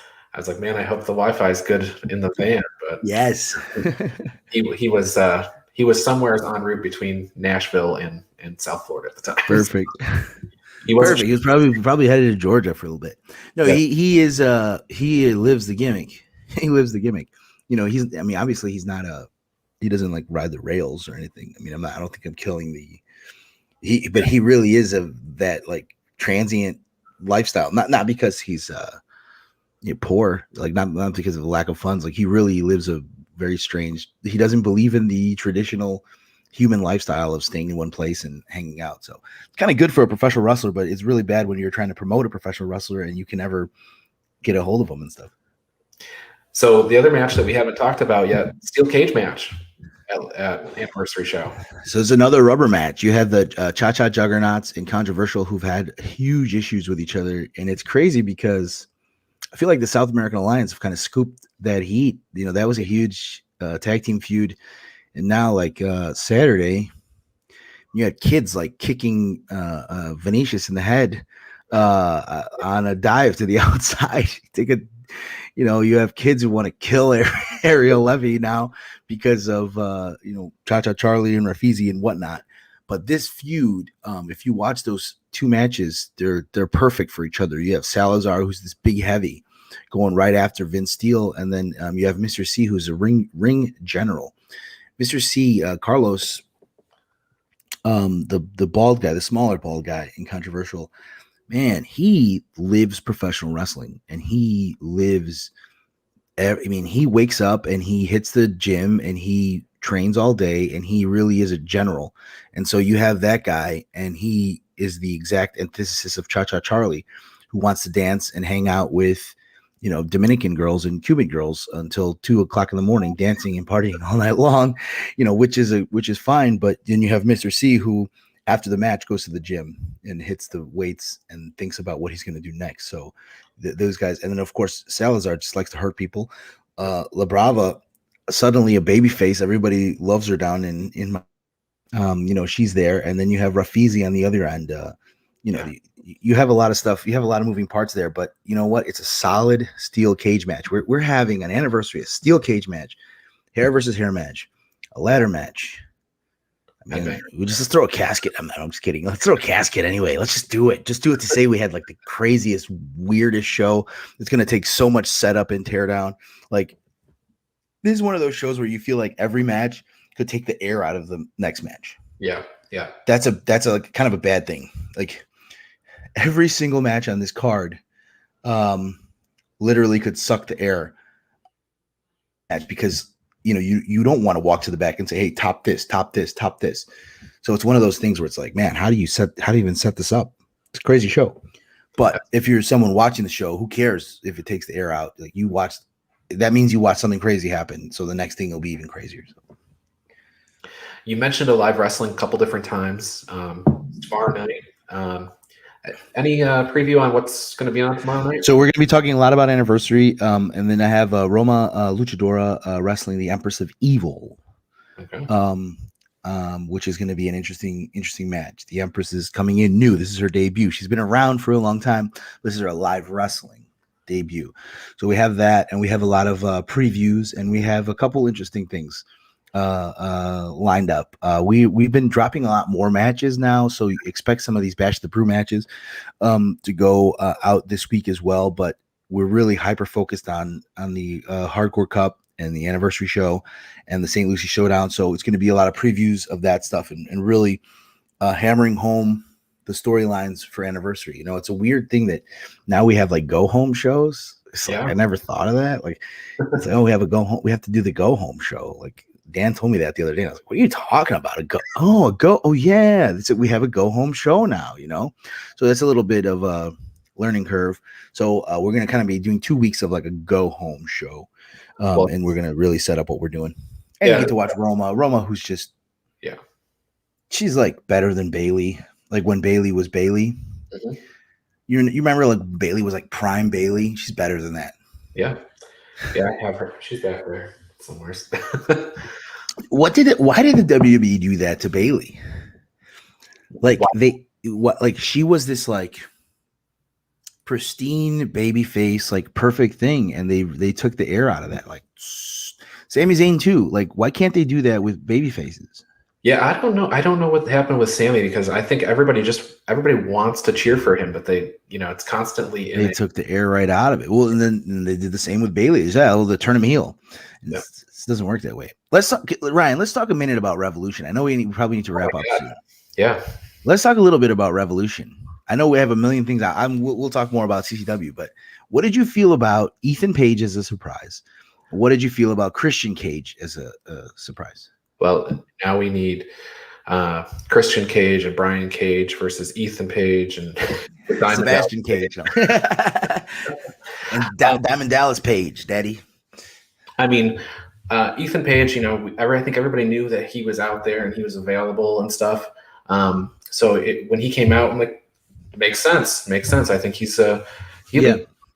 [SPEAKER 1] like, man, I hope the Wi-Fi is good in the van. But
[SPEAKER 2] yes,
[SPEAKER 1] he was somewhere en route between Nashville and South Florida at the time.
[SPEAKER 2] Perfect. He was probably headed to Georgia for a little bit. No, yeah. He lives the gimmick. He lives the gimmick. You know, obviously he doesn't like ride the rails or anything. I mean, I don't think I'm killing but he really is that like transient lifestyle. Not because he's poor, like not because of the lack of funds. Like he really lives a very strange. He doesn't believe in the traditional human lifestyle of staying in one place and hanging out. So it's kind of good for a professional wrestler, but it's really bad when you're trying to promote a professional wrestler and you can never get a hold of them and stuff.
[SPEAKER 1] So the other match that we haven't talked about yet, steel cage match at Anniversary Show.
[SPEAKER 2] So it's another rubber match. You have the Cha-Cha Juggernauts and Controversial who've had huge issues with each other. And it's crazy because I feel like the South American Alliance have kind of scooped that heat. You know, that was a huge tag team feud. And now like Saturday, you had kids like kicking Vinicius in the head on a dive to the outside. You have kids who want to kill Ariel Levy now because of Cha-Cha Charlie and Rafizi and whatnot. But this feud, if you watch those two matches, they're perfect for each other. You have Salazar, who's this big heavy, going right after Vince Steele, and then you have Mr. C, who's a ring general. Mr. C, Carlos, the bald guy, the smaller bald guy in Controversial, man, he lives professional wrestling, and he lives. He wakes up and he hits the gym and he trains all day, and he really is a general. And so you have that guy, and he is the exact antithesis of Cha-Cha Charlie, who wants to dance and hang out with, Dominican girls and Cuban girls until 2:00 in the morning, dancing and partying all night long, which is fine. But then you have Mr. C, who after the match goes to the gym and hits the weights and thinks about what he's going to do next. So those guys, and then of course Salazar just likes to hurt people. La Brava, suddenly a baby face. Everybody loves her down in my, she's there. And then you have Rafizi on the other end. You have a lot of stuff. You have a lot of moving parts there, but you know what? It's a solid steel cage match. We're having an anniversary, a steel cage match, hair versus hair match, a ladder match. Let's throw a casket. I'm just kidding. Let's throw a casket anyway. Let's just do it. Just do it to say we had like the craziest, weirdest show. It's going to take so much setup and tear down. Like, this is one of those shows where you feel like every match could take the air out of the next match.
[SPEAKER 1] Yeah. Yeah.
[SPEAKER 2] That's a kind of a bad thing. Like, every single match on this card literally could suck the air because you don't want to walk to the back and say, hey, top this. So it's one of those things where it's like, man, how do you even set this up? It's a crazy show. But if you're someone watching the show, who cares if it takes the air out? Like, you watch, that means you watch something crazy happen. So the next thing will be even crazier. So.
[SPEAKER 1] You mentioned a live wrestling a couple different times. Tomorrow night. Any preview on what's going to be on tomorrow night?
[SPEAKER 2] So we're going to be talking a lot about Anniversary, and then I have Roma Luchadora wrestling the Empress of Evil,
[SPEAKER 1] Okay.
[SPEAKER 2] Which is going to be an interesting match. The Empress is coming in new. This is her debut. She's been around for a long time. This is her live wrestling debut. So we have that, and we have a lot of previews, and we have a couple interesting things lined up. We've been dropping a lot more matches now, so you expect some of these Bash the Brew matches to go out this week as well, but we're really hyper focused on the Hardcore Cup and the Anniversary show and the St. Lucie Showdown. So it's going to be a lot of previews of that stuff and really hammering home the storylines for Anniversary. You know, it's a weird thing that now we have like go home shows. It's like, I never thought of that. Like, it's like, oh, we have a go home. We have to do the go home show. Like, Dan told me that the other day. I was like, what are you talking about? Oh, yeah. We have a go home show now, you know? So that's a little bit of a learning curve. So we're going to kind of be doing 2 weeks of like a go home show. And we're going to really set up what we're doing. And you get to watch Roma, who's just, she's like better than Bailey. Like when Bailey was Bailey.
[SPEAKER 1] Mm-hmm.
[SPEAKER 2] You remember like Bailey was like prime Bailey? She's better than that.
[SPEAKER 1] Yeah. Yeah, I have her. She's back there somewhere.
[SPEAKER 2] Why did the WWE do that to Bailey? Like she was this like pristine baby face, like perfect thing, and they took the air out of that. Like Sami Zayn too. Like, why can't they do that with baby faces?
[SPEAKER 1] Yeah, I don't know. I don't know what happened with Sammy, because I think everybody wants to cheer for him, but they, it's constantly
[SPEAKER 2] they took the air right out of it. Well, and then they did the same with Bailey as well. They turn him heel. It doesn't work that way. Ryan, let's talk a minute about Revolution. I know we probably need to wrap up soon.
[SPEAKER 1] Yeah.
[SPEAKER 2] Let's talk a little bit about Revolution. I know we have a million things. We'll talk more about CCW, but what did you feel about Ethan Page as a surprise? What did you feel about Christian Cage as a surprise?
[SPEAKER 1] Well, now we need Christian Cage and Brian Cage versus Ethan Page and
[SPEAKER 2] Sebastian Cage. And Diamond Dallas Page, Daddy.
[SPEAKER 1] I mean, Ethan Page, I think everybody knew that he was out there and he was available and stuff. So when he came out, I'm like, makes sense. I think he's good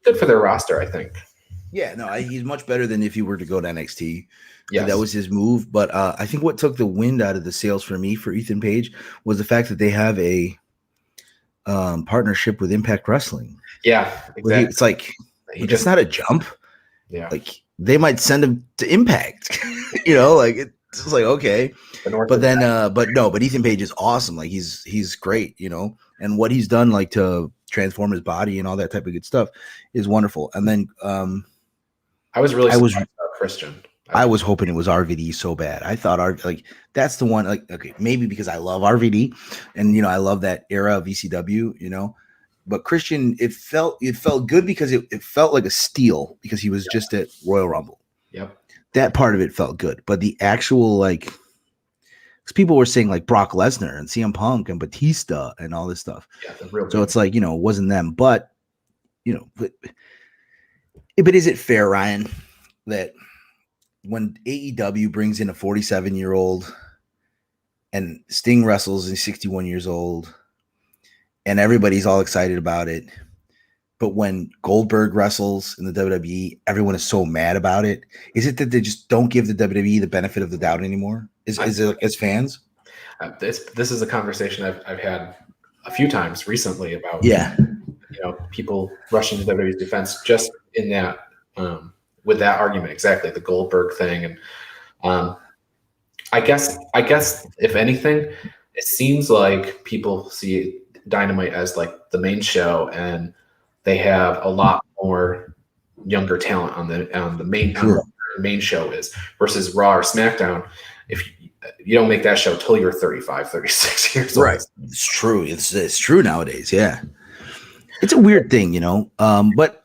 [SPEAKER 1] for their roster, I think.
[SPEAKER 2] Yeah, no, he's much better than if he were to go to NXT.
[SPEAKER 1] Yeah,
[SPEAKER 2] that was his move. But I think what took the wind out of the sails for me for Ethan Page was the fact that they have a partnership with Impact Wrestling.
[SPEAKER 1] Yeah, exactly.
[SPEAKER 2] It's like it's not a jump.
[SPEAKER 1] Yeah,
[SPEAKER 2] like they might send him to Impact. Like it's like okay, but Ethan Page is awesome. Like he's great. And what he's done, like to transform his body and all that type of good stuff, is wonderful. And then
[SPEAKER 1] I was surprised about Christian.
[SPEAKER 2] I was hoping it was RVD so bad. I thought that's the one. Like, okay, maybe because I love RVD, and I love that era of ECW. But Christian, it felt good because it felt like a steal because he was just at Royal Rumble.
[SPEAKER 1] Yep,
[SPEAKER 2] that part of it felt good. But the actual because people were saying like Brock Lesnar and CM Punk and Batista and all this stuff.
[SPEAKER 1] Yeah, real
[SPEAKER 2] so it's like it wasn't them, but but is it fair, Ryan, that when AEW brings in a 47-year-old and Sting wrestles and 61 years old and everybody's all excited about it, but when Goldberg wrestles in the WWE, everyone is so mad about it? Is it that they just don't give the WWE the benefit of the doubt anymore? Is it as fans?
[SPEAKER 1] This is a conversation I've had a few times recently about people rushing to WWE's defense just in that with that argument, exactly, the Goldberg thing. And I guess if anything, it seems like people see Dynamite as like the main show, and they have a lot more younger talent on the main show is versus Raw or SmackDown. If you don't make that show till you're 35, 36 years old.
[SPEAKER 2] Right. It's true. It's true nowadays. Yeah. It's a weird thing, but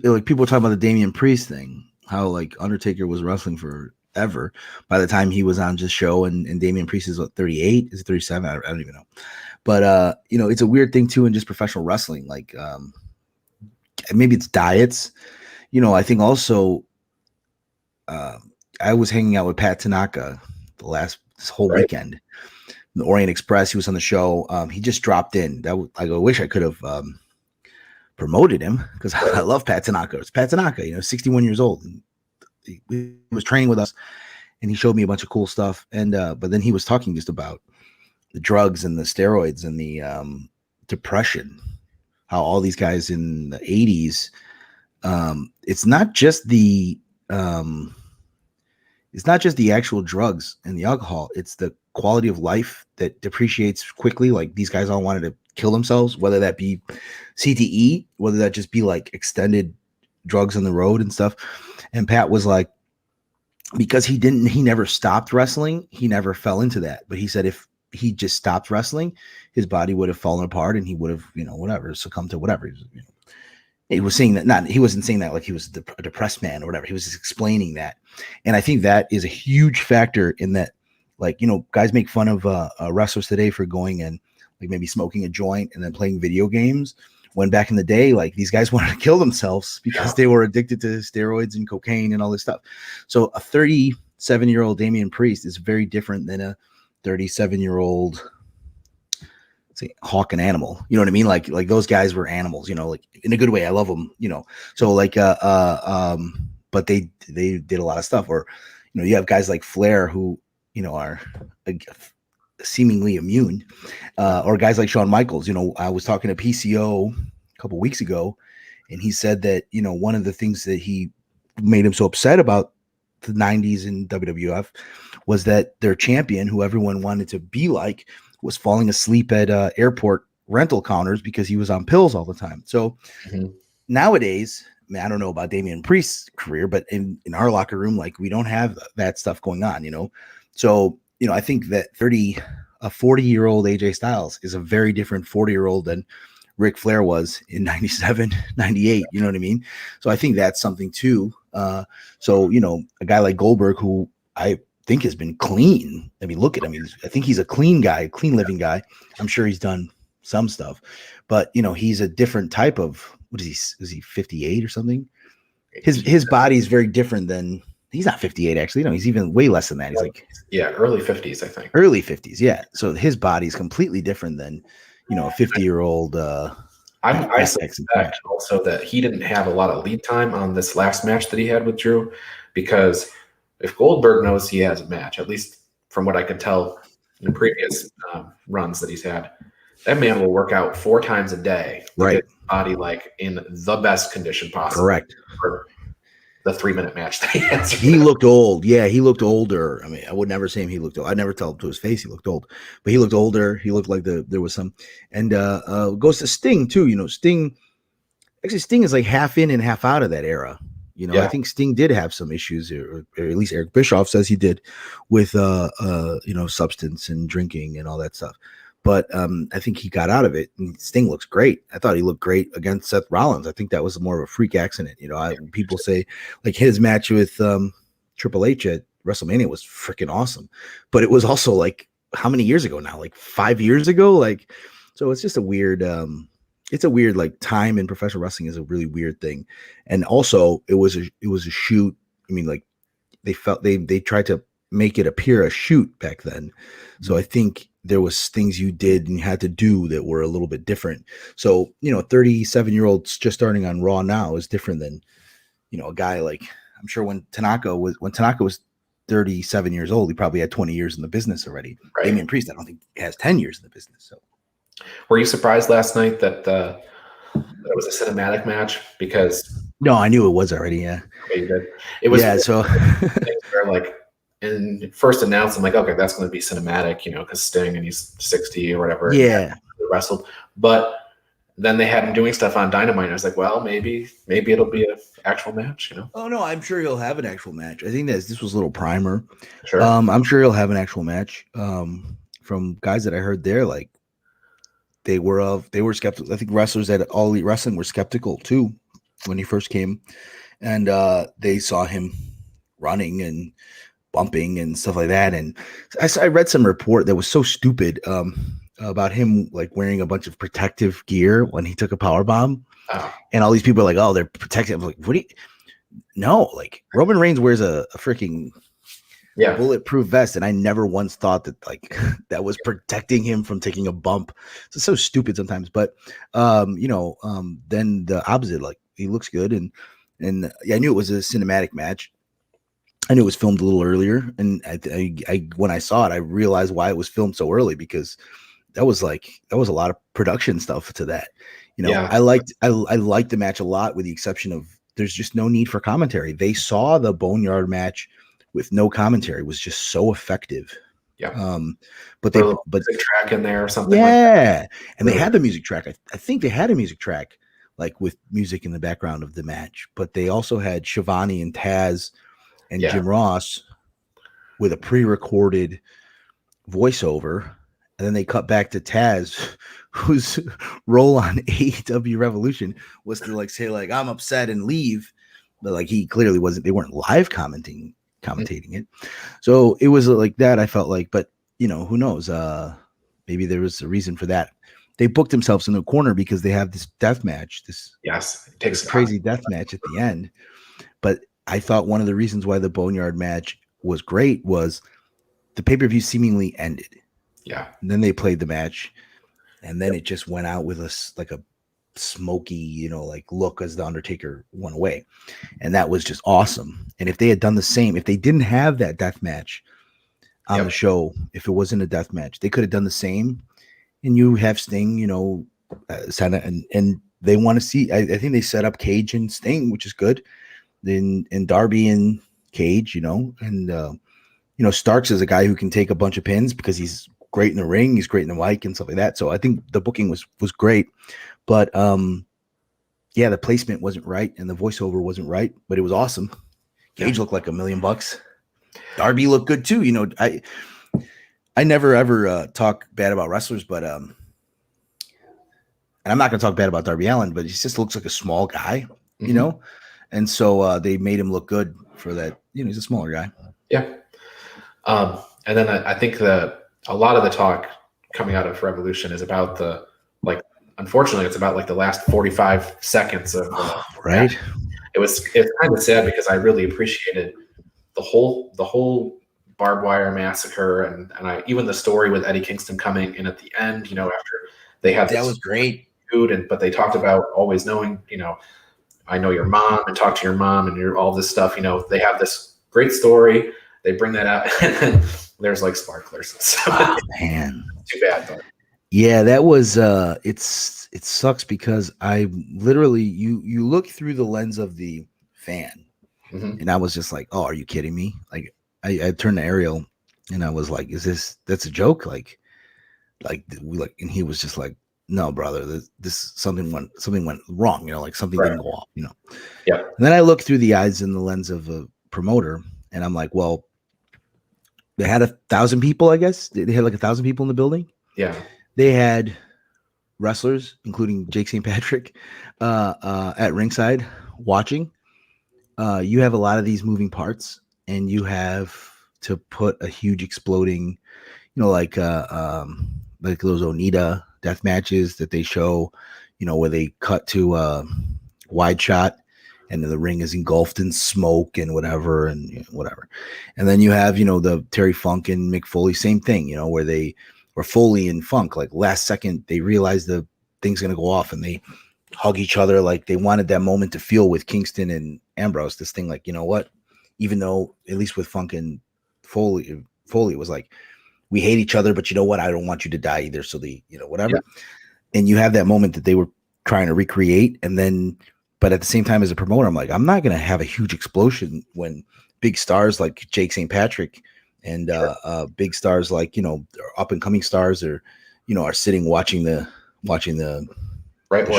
[SPEAKER 2] like people were talking about the Damian Priest thing, how like Undertaker was wrestling for ever. By the time he was on just show, and Damian Priest is what, 38? Is it 37? I don't even know. But it's a weird thing too in just professional wrestling. Like maybe it's diets. I think also I was hanging out with Pat Tanaka this whole weekend. The Orient Express, he was on the show. He just dropped in. I wish I could have promoted him because I love Pat Tanaka. It's Pat Tanaka, 61 years old. And he was training with us, and he showed me a bunch of cool stuff. And but then he was talking just about the drugs and the steroids and the depression. How all these guys in the 80s, it's not just the actual drugs and the alcohol. It's the quality of life that depreciates quickly. Like these guys all wanted to kill themselves, whether that be CTE, whether that just be like extended drugs on the road and stuff. And Pat was like, because he never stopped wrestling, he never fell into that. But he said if he just stopped wrestling, his body would have fallen apart and he would have, succumbed to whatever. He was saying that he wasn't saying that like he was a depressed man or whatever. He was just explaining that. And I think that is a huge factor in that, like, guys make fun of wrestlers today for going and like maybe smoking a joint and then playing video games. When back in the day, like these guys wanted to kill themselves because they were addicted to steroids and cocaine and all this stuff. So a 37-year-old Damian Priest is very different than a 37-year-old Hawk and Animal. You know what I mean? Like those guys were animals, like in a good way. I love them, So like but they did a lot of stuff. Or you have guys like Flair who are seemingly immune, or guys like Shawn Michaels. I was talking to PCO a couple weeks ago, and he said that one of the things that he made him so upset about the 90s in WWF was that their champion, who everyone wanted to be like, was falling asleep at airport rental counters because he was on pills all the time. So nowadays, I don't know about Damian Priest's career, but in our locker room, like we don't have that stuff going on, So, I think that a 40-year-old AJ Styles is a very different 40-year-old than Ric Flair was in 97, 98. You know what I mean? So I think that's something too. So, a guy like Goldberg, who I think has been clean. I mean, look at him. I think he's a clean guy, clean living guy. I'm sure he's done some stuff, but he's a different type of, what is he? Is he 58 or something? His body is very different than, he's not 58 actually. No, he's even way less than that. He's like,
[SPEAKER 1] early 50s, I think.
[SPEAKER 2] Early 50s. Yeah. So his body is completely different than, a 50-year-old.
[SPEAKER 1] I suspect also that he didn't have a lot of lead time on this last match that he had with Drew, because if Goldberg knows he has a match, at least from what I could tell in previous runs that he's had, that man will work out 4 times a day to get his body like in the best condition possible.
[SPEAKER 2] Correct.
[SPEAKER 1] For the 3-minute match that he had.
[SPEAKER 2] He looked old. Yeah, he looked older. I mean, I would never say he looked old. I'd never tell him to his face he looked old, but he looked older. He looked like there was some. And goes to Sting too. Sting is like half in and half out of that era. I think Sting did have some issues, or at least Eric Bischoff says he did, with substance and drinking and all that stuff. But I think he got out of it, and Sting looks great. I thought he looked great against Seth Rollins. I think that was more of a freak accident. People say like his match with Triple H at WrestleMania was freaking awesome, but it was also like how many years ago now? Like 5 years ago. Like, so it's just a weird. It's a weird like time in professional wrestling is a really weird thing, and also it was a shoot. I mean, like they tried to make it appear a shoot back then, so I think there was things you did and you had to do that were a little bit different. So 37-year-olds just starting on Raw now is different than a guy like, I'm sure when Tanaka was 37 years old, he probably had 20 years in the business already. Right. Damian Priest, I don't think has 10 years in the business. So.
[SPEAKER 1] Were you surprised last night that it was a cinematic match? Because
[SPEAKER 2] no, I knew it was already. Yeah,
[SPEAKER 1] okay, you did. It was.
[SPEAKER 2] Yeah, so
[SPEAKER 1] like, and first announced, I'm like, okay, that's going to be cinematic, because Sting and he's 60 or whatever.
[SPEAKER 2] Yeah,
[SPEAKER 1] wrestled. But then they had him doing stuff on Dynamite. And I was like, well, maybe it'll be an actual match.
[SPEAKER 2] Oh no, I'm sure he'll have an actual match. I think that this was a little primer.
[SPEAKER 1] Sure.
[SPEAKER 2] I'm sure he'll have an actual match. From guys that I heard there, like. They were skeptical. I think wrestlers at All Elite Wrestling were skeptical too when he first came, and they saw him running and bumping and stuff like that. And I read some report that was so stupid about him like wearing a bunch of protective gear when he took a power bomb.
[SPEAKER 1] Oh.
[SPEAKER 2] And all these people are like, oh, they're protected. I'm like, what do you? No, like Roman Reigns wears a freaking bulletproof vest, and I never once thought that like that was protecting him from taking a bump. It's so stupid sometimes, but then the opposite, like he looks good, and I knew it was a cinematic match. I knew it was filmed a little earlier, and I when I saw it, I realized why it was filmed so early, because that was a lot of production stuff to that. I liked the match a lot, with the exception of there's just no need for commentary. They saw the Boneyard match with no commentary was just so effective.
[SPEAKER 1] Yeah.
[SPEAKER 2] But
[SPEAKER 1] music track in there or something.
[SPEAKER 2] Yeah.
[SPEAKER 1] Like that.
[SPEAKER 2] And they had the music track. I think they had a music track like with music in the background of the match, but they also had Shivani and Taz and Jim Ross with a pre-recorded voiceover. And then they cut back to Taz, whose role on AEW Revolution was to like say like, I'm upset and leave. But like he clearly wasn't, they weren't live commentating it. So it was like that, I felt like, but who knows? Maybe there was a reason for that. They booked themselves in the corner because they have this death match, this crazy death match at the end. But I thought one of the reasons why the Boneyard match was great was the pay-per-view seemingly ended.
[SPEAKER 1] Yeah.
[SPEAKER 2] And then they played the match, and then it just went out with us like a smoky, like look as the Undertaker went away. And that was just awesome. And if they had done the same, if they didn't have that death match on the show, if it wasn't a death match, they could have done the same. And you have Sting, and they want to see, I think they set up Cage and Sting, which is good. Then and Darby and Cage, and Starks is a guy who can take a bunch of pins because he's great in the ring, he's great in the mic and stuff like that. So I think the booking was great. But the placement wasn't right and the voiceover wasn't right, but it was awesome. Cage looked like $1 million. Darby looked good too. I never ever talk bad about wrestlers, but and I'm not going to talk bad about Darby Allin, but he just looks like a small guy, and so they made him look good for that. He's a smaller guy.
[SPEAKER 1] Yeah. And then I think a lot of the talk coming out of Revolution is about unfortunately, it's about like the last 45 seconds of
[SPEAKER 2] right.
[SPEAKER 1] It's kind of sad because I really appreciated the whole barbed wire massacre and even the story with Eddie Kingston coming in at the end, after they had
[SPEAKER 2] that was great.
[SPEAKER 1] But they talked about always knowing, I know your mom and talk to your mom and all this stuff. They have this great story. They bring that out and there's like sparklers. So,
[SPEAKER 2] man,
[SPEAKER 1] too bad though.
[SPEAKER 2] Yeah, that was it sucks because I literally you look through the lens of the fan, and I was just like, oh, are you kidding me? Like I turned to Ariel and I was like, that's a joke? And he was just like, no, brother, this something went wrong, like something didn't go off,
[SPEAKER 1] Yeah.
[SPEAKER 2] And then I look through the eyes and the lens of a promoter and I'm like, well, they had 1,000 people, I guess. They had like 1,000 people in the building.
[SPEAKER 1] Yeah.
[SPEAKER 2] They had wrestlers, including Jake St. Patrick, at ringside watching. You have a lot of these moving parts, and you have to put a huge exploding, like those Onita death matches that they show, where they cut to wide shot, and the ring is engulfed in smoke and whatever, and whatever. And then you have, the Terry Funk and Mick Foley, same thing, where they were Foley and Funk, like last second, they realized the thing's going to go off and they hug each other. Like they wanted that moment to feel with Kingston and Ambrose, this thing, like, what, even though at least with Funk and Foley was like, we hate each other, but you know what? I don't want you to die either. So whatever. Yeah. And you have that moment that they were trying to recreate. And then, but at the same time, as a promoter, I'm like, I'm not going to have a huge explosion when big stars like Jake St. Patrick and big stars like, up and coming stars are sitting watching the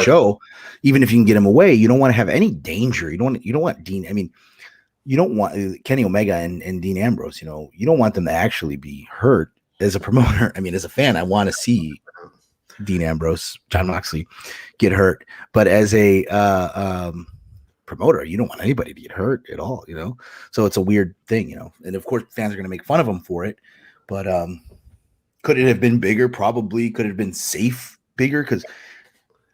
[SPEAKER 2] show. Even if you can get him away, you don't want to have any danger. You don't want Dean. I mean, you don't want Kenny Omega and Dean Ambrose, you don't want them to actually be hurt. As a promoter, I mean, as a fan, I want to see Dean Ambrose, Jon Moxley get hurt. But as a promoter. You don't want anybody to get hurt at all, So it's a weird thing, And of course, fans are going to make fun of him for it. But could it have been bigger? Probably. Could it have been safe bigger? Because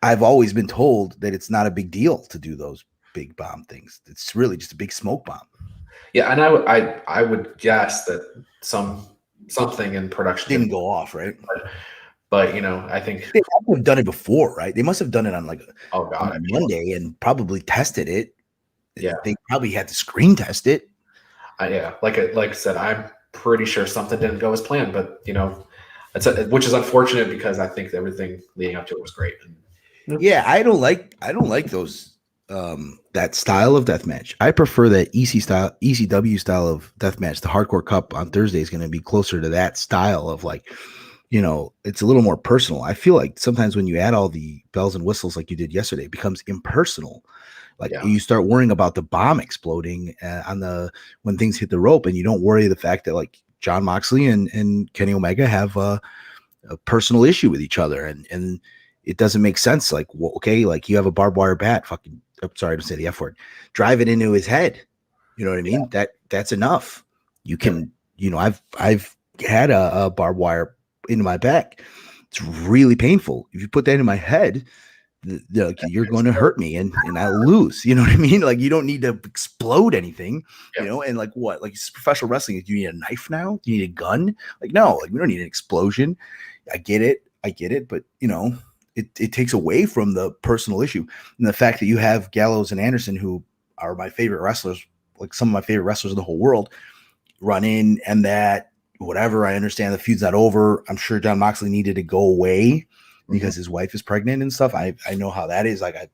[SPEAKER 2] I've always been told that it's not a big deal to do those big bomb things. It's really just a big smoke bomb.
[SPEAKER 1] Yeah, and I would guess that something in production
[SPEAKER 2] didn't go off, right?
[SPEAKER 1] But I think
[SPEAKER 2] they have done it before, right? They must have done it on
[SPEAKER 1] on
[SPEAKER 2] a Monday and probably tested it.
[SPEAKER 1] Yeah,
[SPEAKER 2] they probably had to screen test it.
[SPEAKER 1] Yeah, like I said, I'm pretty sure something didn't go as planned, but which is unfortunate because I think everything leading up to it was great.
[SPEAKER 2] Yeah, I don't like those that style of deathmatch. I prefer that ECW style of deathmatch. The Hardcore Cup on Thursday is going to be closer to that style of it's a little more personal. I feel like sometimes when you add all the bells and whistles like you did yesterday, it becomes impersonal. You start worrying about the bomb exploding when things hit the rope, and you don't worry the fact that Jon Moxley and Kenny Omega have a personal issue with each other, and it doesn't make sense. You have a barbed wire bat, I'm sorry to say the F word, drive it into his head. You know what I mean? Yeah. That's enough. You can, I've had a barbed wire into my back. It's really painful. If you put that in my head, you're going to hurt me and I'll lose. You know what I mean? You don't need to explode anything, and professional wrestling. Do you need a knife now? Do you need a gun? No, we don't need an explosion. I get it. But it takes away from the personal issue and the fact that you have Gallows and Anderson, who are my favorite wrestlers, some of my favorite wrestlers in the whole world, run in, and that whatever. I understand the feud's not over. I'm sure Jon Moxley needed to go away because his wife is pregnant and stuff. I know how that is. I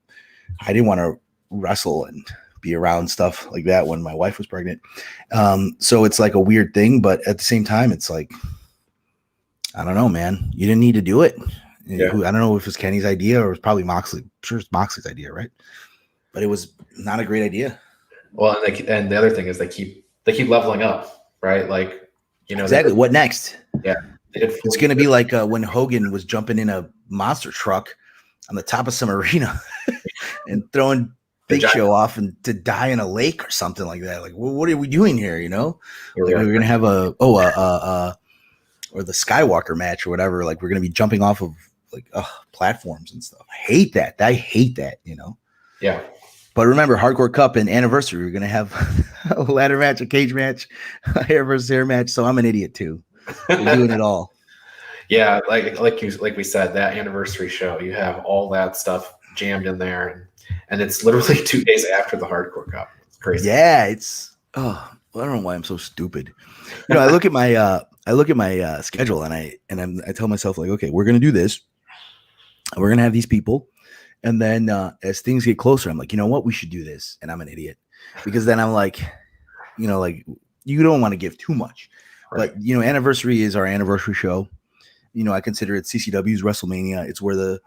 [SPEAKER 2] didn't want to wrestle and be around stuff like that when my wife was pregnant. So it's a weird thing, but at the same time, it's I don't know, man. You didn't need to do it. Yeah. I don't know if it was Kenny's idea or it was probably Moxley. I'm sure it's Moxley's idea, right? But it was not a great idea.
[SPEAKER 1] Well, and the other thing is they keep leveling up, right?
[SPEAKER 2] Exactly. What next?
[SPEAKER 1] Yeah.
[SPEAKER 2] It's going to be like when Hogan was jumping in a monster truck on the top of some arena and throwing Big Show off and to die in a lake or something like that. What are we doing here? We're going to have or the Skywalker match or whatever. We're going to be jumping off of platforms and stuff. I hate that.
[SPEAKER 1] Yeah.
[SPEAKER 2] But remember, Hardcore Cup and Anniversary, we're going to have a ladder match, a cage match, a Anniversary match. So I'm an idiot too. We're doing it all.
[SPEAKER 1] Yeah, like we said, that Anniversary show, you have all that stuff jammed in there, and it's literally 2 days after the Hardcore Cup. It's crazy.
[SPEAKER 2] Yeah, I don't know why I'm so stupid. I look at my schedule and I tell myself okay, we're gonna do this. We're gonna have these people, and then as things get closer, I'm you know what, we should do this, and I'm an idiot because then I'm you don't want to give too much. Right. But Anniversary is our anniversary show. I consider it CCW's WrestleMania. It's where the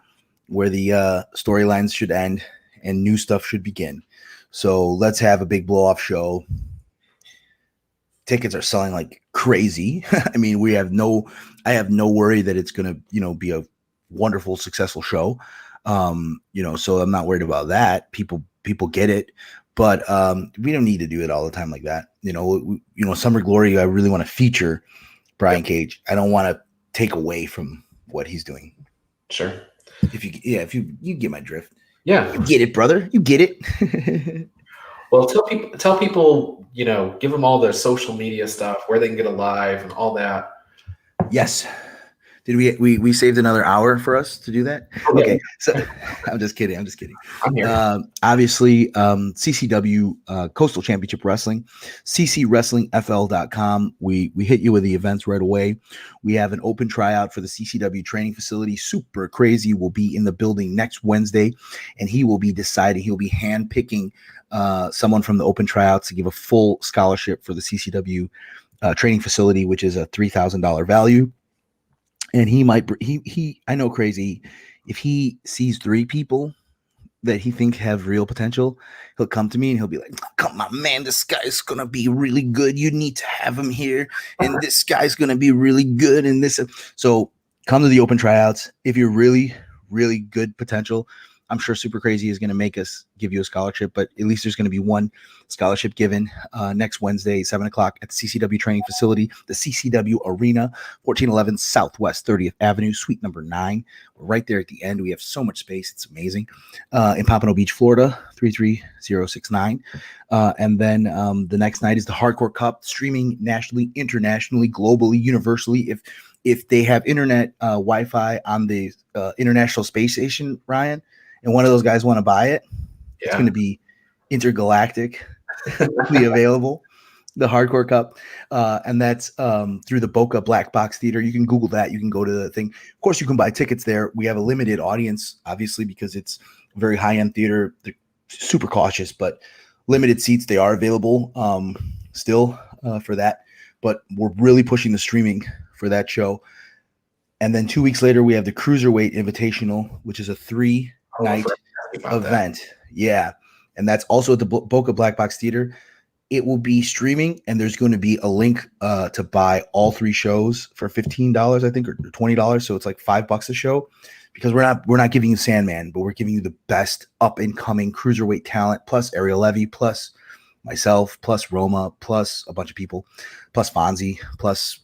[SPEAKER 2] storylines should end and new stuff should begin. So let's have a big blow off show. Tickets are selling like crazy. I mean, I have no worry that it's going to, be a wonderful, successful show. So I'm not worried about that. People get it, but we don't need to do it all the time like that. Summer Glory, I really want to feature Brian Cage. I don't want to take away from what he's doing.
[SPEAKER 1] Sure.
[SPEAKER 2] If you get my drift.
[SPEAKER 1] Yeah.
[SPEAKER 2] You get it, brother. You get it.
[SPEAKER 1] Well, tell people, give them all their social media stuff, where they can get a live and all that.
[SPEAKER 2] Yes. Did we saved another hour for us to do that?
[SPEAKER 1] Okay.
[SPEAKER 2] Okay. So I'm just kidding.
[SPEAKER 1] I'm here.
[SPEAKER 2] Obviously, CCW Coastal Championship Wrestling, ccwrestlingfl.com. We hit you with the events right away. We have an open tryout for the CCW training facility. Super Crazy will be in the building next Wednesday, and he will be deciding. He'll be handpicking someone from the open tryouts to give a full scholarship for the CCW training facility, which is a $3,000 value. And I know Crazy, if he sees 3 people that he think have real potential, he'll come to me and he'll be like, come on, man, this guy's going to be really good. You need to have him here. And this guy's going to be really good. And this, so come to the open tryouts. If you're really, really good potential, I'm sure Super Crazy is going to make us give you a scholarship, but at least there's going to be one scholarship given next Wednesday, 7 o'clock at the CCW training facility, the CCW Arena, 1411 Southwest 30th Avenue, suite number 9. We're right there at the end. We have so much space. It's amazing. In Pompano Beach, Florida, 33069. And then the next night is the Hardcore Cup, streaming nationally, internationally, globally, universally. If they have internet Wi-Fi on the International Space Station, Ryan, and one of those guys want to buy it, it's going to be intergalactically available. The Hardcore Cup, and that's through the Boca Black Box Theater. You can Google that. You can go to the thing. Of course, you can buy tickets there. We have a limited audience, obviously, because it's a very high-end theater. They're super cautious, but limited seats. They are available still for that. But we're really pushing the streaming for that show. And then 2 weeks later, we have the Cruiserweight Invitational, which is a 3-night event. Yeah. And that's also at the Boca Black Box Theater. It will be streaming, and there's going to be a link to buy all 3 shows for $15, I think, or $20. So it's like $5 a show, because we're not giving you Sandman, but we're giving you the best up and coming cruiserweight talent, plus Ariel Levy, plus myself, plus Roma, plus a bunch of people, plus Fonzie, plus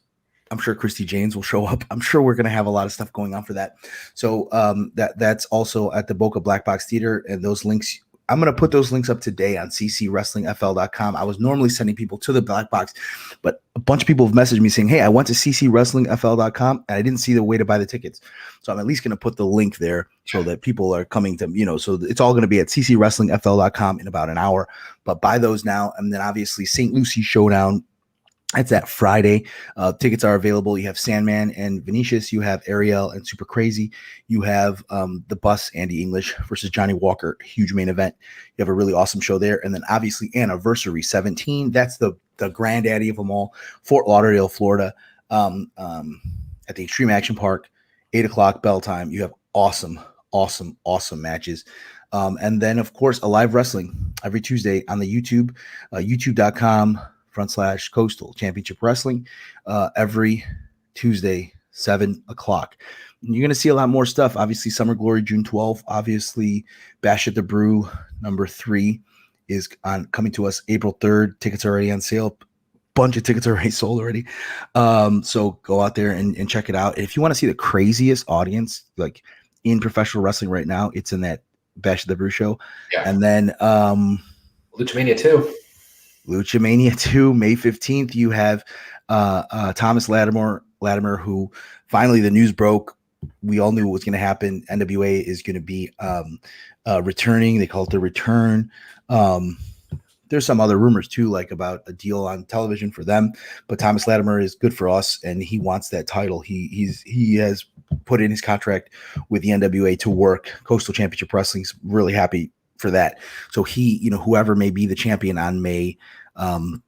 [SPEAKER 2] I'm sure Christy James will show up. I'm sure we're going to have a lot of stuff going on for that. So that's also at the Boca Black Box Theater, and those links, I'm going to put those links up today on ccwrestlingfl.com. I was normally sending people to the Black Box, but a bunch of people have messaged me saying, hey, I went to ccwrestlingfl.com and I didn't see the way to buy the tickets. So I'm at least going to put the link there so that people are coming to, so it's all going to be at ccwrestlingfl.com in about an hour. But buy those now. And then obviously St. Lucie Showdown. It's that Friday. Tickets are available. You have Sandman and Vinicius. You have Ariel and Super Crazy. You have the Bus, Andy English versus Johnny Walker. Huge main event. You have a really awesome show there. And then obviously Anniversary 17. That's the granddaddy of them all. Fort Lauderdale, Florida, at the Extreme Action Park. 8 o'clock bell time. You have awesome matches. And then, of course, Alive Wrestling every Tuesday on the YouTube, youtube.com/Coastal Championship Wrestling, every Tuesday, 7 o'clock. And you're going to see a lot more stuff. Obviously, Summer Glory, June 12th. Obviously, Bash at the Brew, number 3, is coming to us April 3rd. Tickets are already on sale. Bunch of tickets are already sold already. So go out there and check it out. If you want to see the craziest audience, like in professional wrestling right now, it's in that Bash at the Brew show. Yeah. And then
[SPEAKER 1] Lucha Mania 2.
[SPEAKER 2] Lucha Mania 2, May 15th. You have Thomas Latimer, who finally the news broke. We all knew what was going to happen. NWA is going to be returning. They call it the return. There's some other rumors too, like about a deal on television for them. But Thomas Latimer is good for us, and he wants that title. He has put in his contract with the NWA to work Coastal Championship Wrestling. He's really happy for that. So he, whoever may be the champion on May 15th,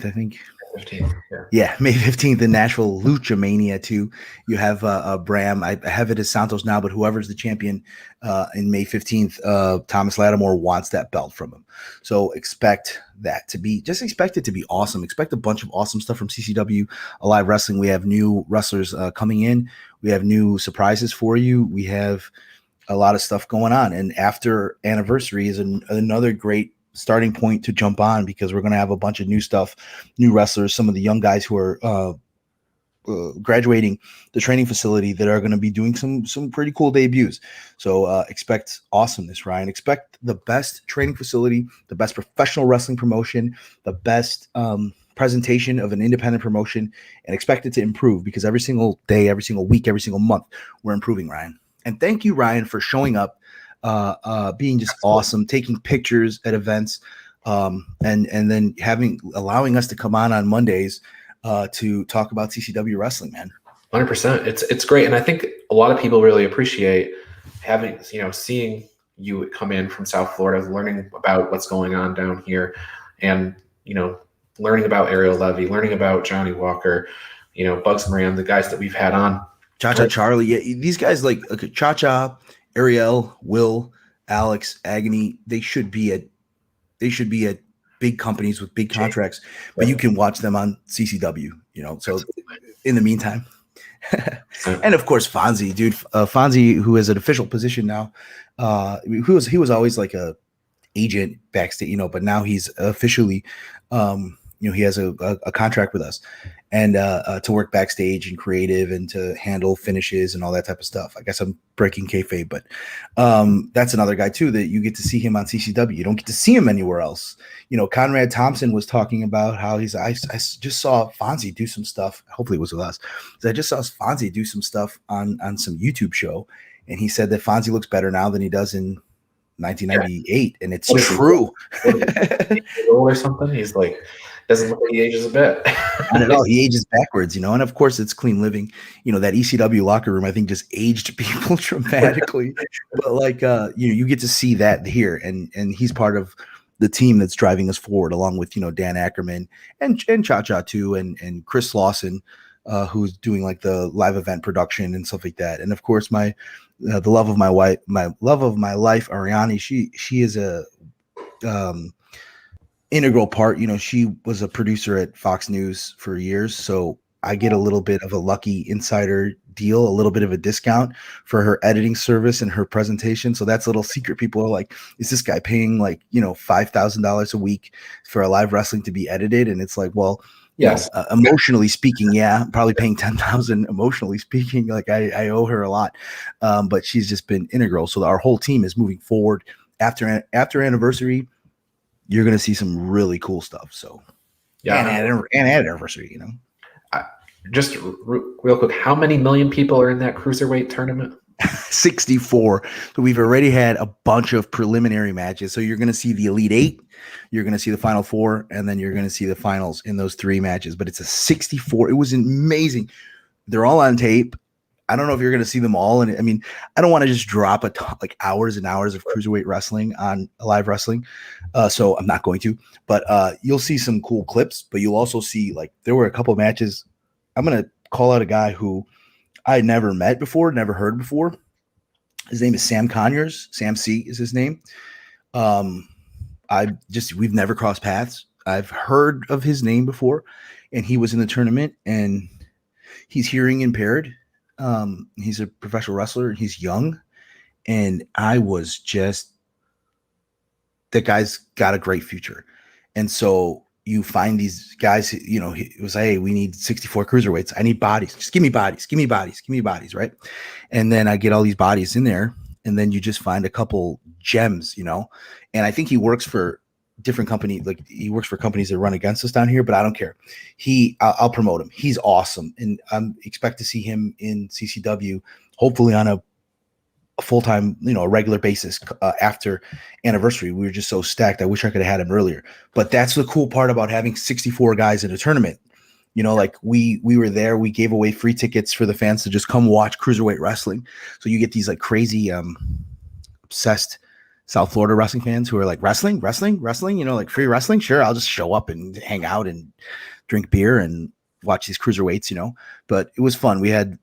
[SPEAKER 2] I think. 15th, yeah, May 15th in Nashville, Lucha Mania 2. You have Bram. I have it as Santos now, but whoever's the champion in May 15th, Thomas Lattimore wants that belt from him. So expect it to be awesome. Expect a bunch of awesome stuff from CCW Alive Wrestling. We have new wrestlers coming in. We have new surprises for you. We have a lot of stuff going on. And after Anniversary is another great starting point to jump on, because we're going to have a bunch of new stuff, new wrestlers, some of the young guys who are graduating the training facility that are going to be doing some pretty cool debuts. So expect awesomeness, Ryan. Expect the best training facility, the best professional wrestling promotion, the best presentation of an independent promotion, and expect it to improve, because every single day, every single week, every single month, we're improving, Ryan. And thank you, Ryan, for showing up, being just awesome, taking pictures at events, and then allowing us to come on Mondays to talk about CCW wrestling, man.
[SPEAKER 1] 100%. It's great. And I think a lot of people really appreciate having, seeing you come in from South Florida, learning about what's going on down here, and, learning about Ariel Levy, learning about Johnny Walker, Bugs Moran, the guys that we've had on.
[SPEAKER 2] Cha-Cha Charlie. Yeah, these guys like Cha-Cha, Ariel, Will, Alex, Agony, they should be at big companies with big contracts, but you can watch them on CCW, so in the meantime, And of course, Fonzie, dude. Fonzie, who has an official position now, he was always like a agent backstage, but now he's officially, he has a contract with us, and to work backstage and creative and to handle finishes and all that type of stuff. I guess I'm breaking kayfabe, but that's another guy too that you get to see him on CCW. You don't get to see him anywhere else. Conrad Thompson was talking about how I just saw Fonzie do some stuff. Hopefully it was with us. I just saw Fonzie do some stuff on some YouTube show, and he said that Fonzie looks better now than he does in 1998, and it's true.
[SPEAKER 1] Or something. He's like, doesn't look like he ages a bit.
[SPEAKER 2] Not at all. He ages backwards, and of course it's clean living. That ECW locker room, I think, just aged people dramatically. But like, you get to see that here, and he's part of the team that's driving us forward, along with Dan Ackerman and Cha Cha too, and Chris Lawson, who's doing like the live event production and stuff like that. And of course, the love of my wife, Ariani, she is a integral part. She was a producer at Fox News for years, so I get a little bit of a lucky insider deal, a little bit of a discount for her editing service and her presentation. So that's a little secret. People are like, is this guy paying like $5,000 a week for a live wrestling to be edited? And it's like, well, yes, emotionally speaking, yeah, I'm probably paying $10,000 emotionally speaking. Like I owe her a lot, but she's just been integral. So our whole team is moving forward. After anniversary, you're going to see some really cool stuff. So yeah, and at anniversary,
[SPEAKER 1] just real quick, how many million people are in that cruiserweight tournament?
[SPEAKER 2] 64. So we've already had a bunch of preliminary matches. So you're going to see the Elite 8, you're going to see the Final 4, and then you're going to see the finals in those 3 matches. But it's a 64. It was amazing. They're all on tape. I don't know if you're going to see them all. And I mean, I don't want to just drop like hours and hours of cruiserweight wrestling on live wrestling. So I'm not going to, but you'll see some cool clips, but you'll also see like there were a couple of matches. I'm going to call out a guy who I had never met before, never heard before. His name is Sam Conyers. Sam C is his name. We've never crossed paths. I've heard of his name before, and he was in the tournament, and he's hearing impaired. He's a professional wrestler, and he's young. And I was just, that guy's got a great future. And so you find these guys, he was like, hey, we need 64 cruiserweights. I need bodies. Just give me bodies, right? And then I get all these bodies in there, and then you just find a couple gems, and I think he works for different companies. Like he works for companies that run against us down here, but I don't care. I'll promote him. He's awesome. And expect to see him in CCW, hopefully on a full-time, a regular basis after anniversary. We were just so stacked. I wish I could have had him earlier, but that's the cool part about having 64 guys in a tournament. Like we were there, we gave away free tickets for the fans to just come watch cruiserweight wrestling. So you get these like crazy, obsessed South Florida wrestling fans who are like wrestling, like free wrestling. Sure. I'll just show up and hang out and drink beer and watch these cruiserweights, but it was fun. We had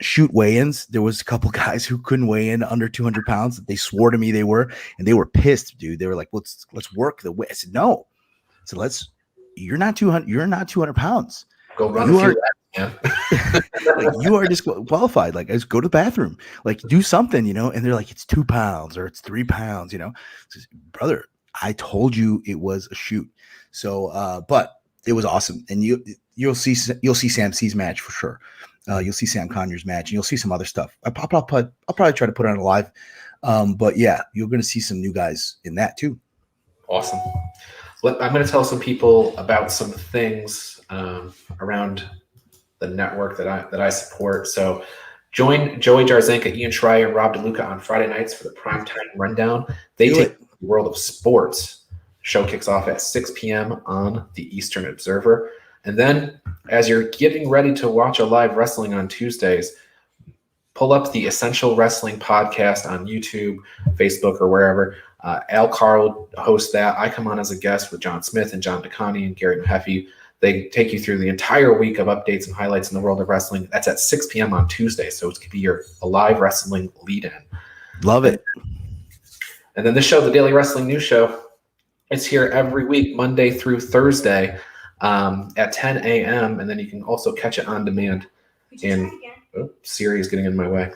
[SPEAKER 2] shoot weigh-ins. There was a couple guys who couldn't weigh in under 200 pounds. They swore to me they were, and they were pissed, dude. They were like, let's work the weight. I said, no. So you're not 200 pounds.
[SPEAKER 1] Go run a few laps,
[SPEAKER 2] yeah. Like, you are disqualified. Like, just go to the bathroom. Like, do something, and they're like, it's 2 pounds or it's 3 pounds, Says, brother, I told you it was a shoot. So, but it was awesome. And you'll see Sam C's match for sure. You'll see Sam Conyers' match, and you'll see some other stuff. I'll probably try to put it on a live. But yeah, you're going to see some new guys in that too.
[SPEAKER 1] Awesome. I'm going to tell some people about some things around the network that I support. So join Joey Jarzenka, Ian Schreier, and Rob DeLuca on Friday nights for the Primetime Rundown. They take the world of sports. Show kicks off at 6 p.m. on the Eastern Observer. And then as you're getting ready to watch a live wrestling on Tuesdays, pull up the Essential Wrestling podcast on YouTube, Facebook, or wherever. Al Carl hosts that. I come on as a guest with John Smith and John DeConnie and Gary Mahaffey. They take you through the entire week of updates and highlights in the world of wrestling. That's at 6 p.m. on Tuesday, so it could be your live wrestling lead-in.
[SPEAKER 2] Love it.
[SPEAKER 1] And then this show, the Daily Wrestling News Show, it's here every week, Monday through Thursday at 10 a.m., and then you can also catch it on demand in Oh, Siri is getting in my way.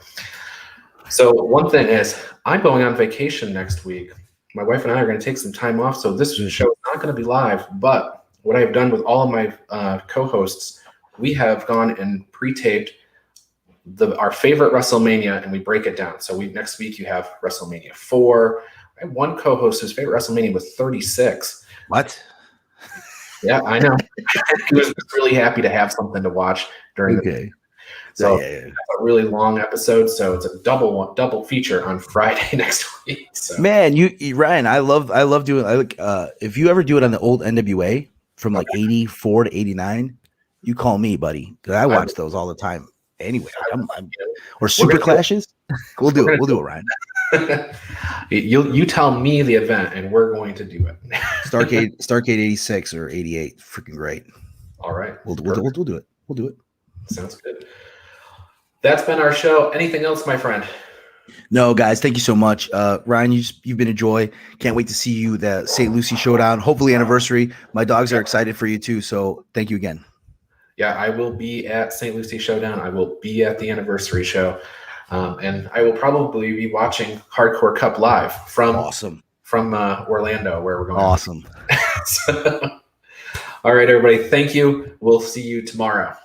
[SPEAKER 1] So one thing is, I'm going on vacation next week. My wife and I are going to take some time off, so this show is not going to be live. But what I've done with all of my co-hosts, we have gone and pre-taped our favorite WrestleMania, and we break it down. So next week you have WrestleMania 4. I have one co-host whose favorite WrestleMania was 36.
[SPEAKER 2] What?
[SPEAKER 1] Yeah, I know. He was really happy to have something to watch during the. So
[SPEAKER 2] yeah.
[SPEAKER 1] a really long episode, so it's a double feature on Friday next week. So.
[SPEAKER 2] Man, Ryan, I love doing. If you ever do it on the old NWA from like 84 to 89, you call me, buddy, because I watch those all the time. Anyway, or Super Clashes, we'll do it, Ryan.
[SPEAKER 1] You tell me the event, and we're going to do it.
[SPEAKER 2] Starcade 86 or 88, freaking great.
[SPEAKER 1] All right,
[SPEAKER 2] we'll do it. We'll do it.
[SPEAKER 1] Sounds good. That's been our show. Anything else, my friend?
[SPEAKER 2] No, guys, thank you so much. Ryan, you've been a joy. Can't wait to see you the St. Lucie Showdown. Hopefully anniversary. My dogs are excited for you too. So thank you again.
[SPEAKER 1] Yeah, I will be at St. Lucie Showdown. I will be at the anniversary show. And I will probably be watching Hardcore Cup live from Orlando, where we're going.
[SPEAKER 2] Awesome.
[SPEAKER 1] All right, everybody. Thank you. We'll see you tomorrow.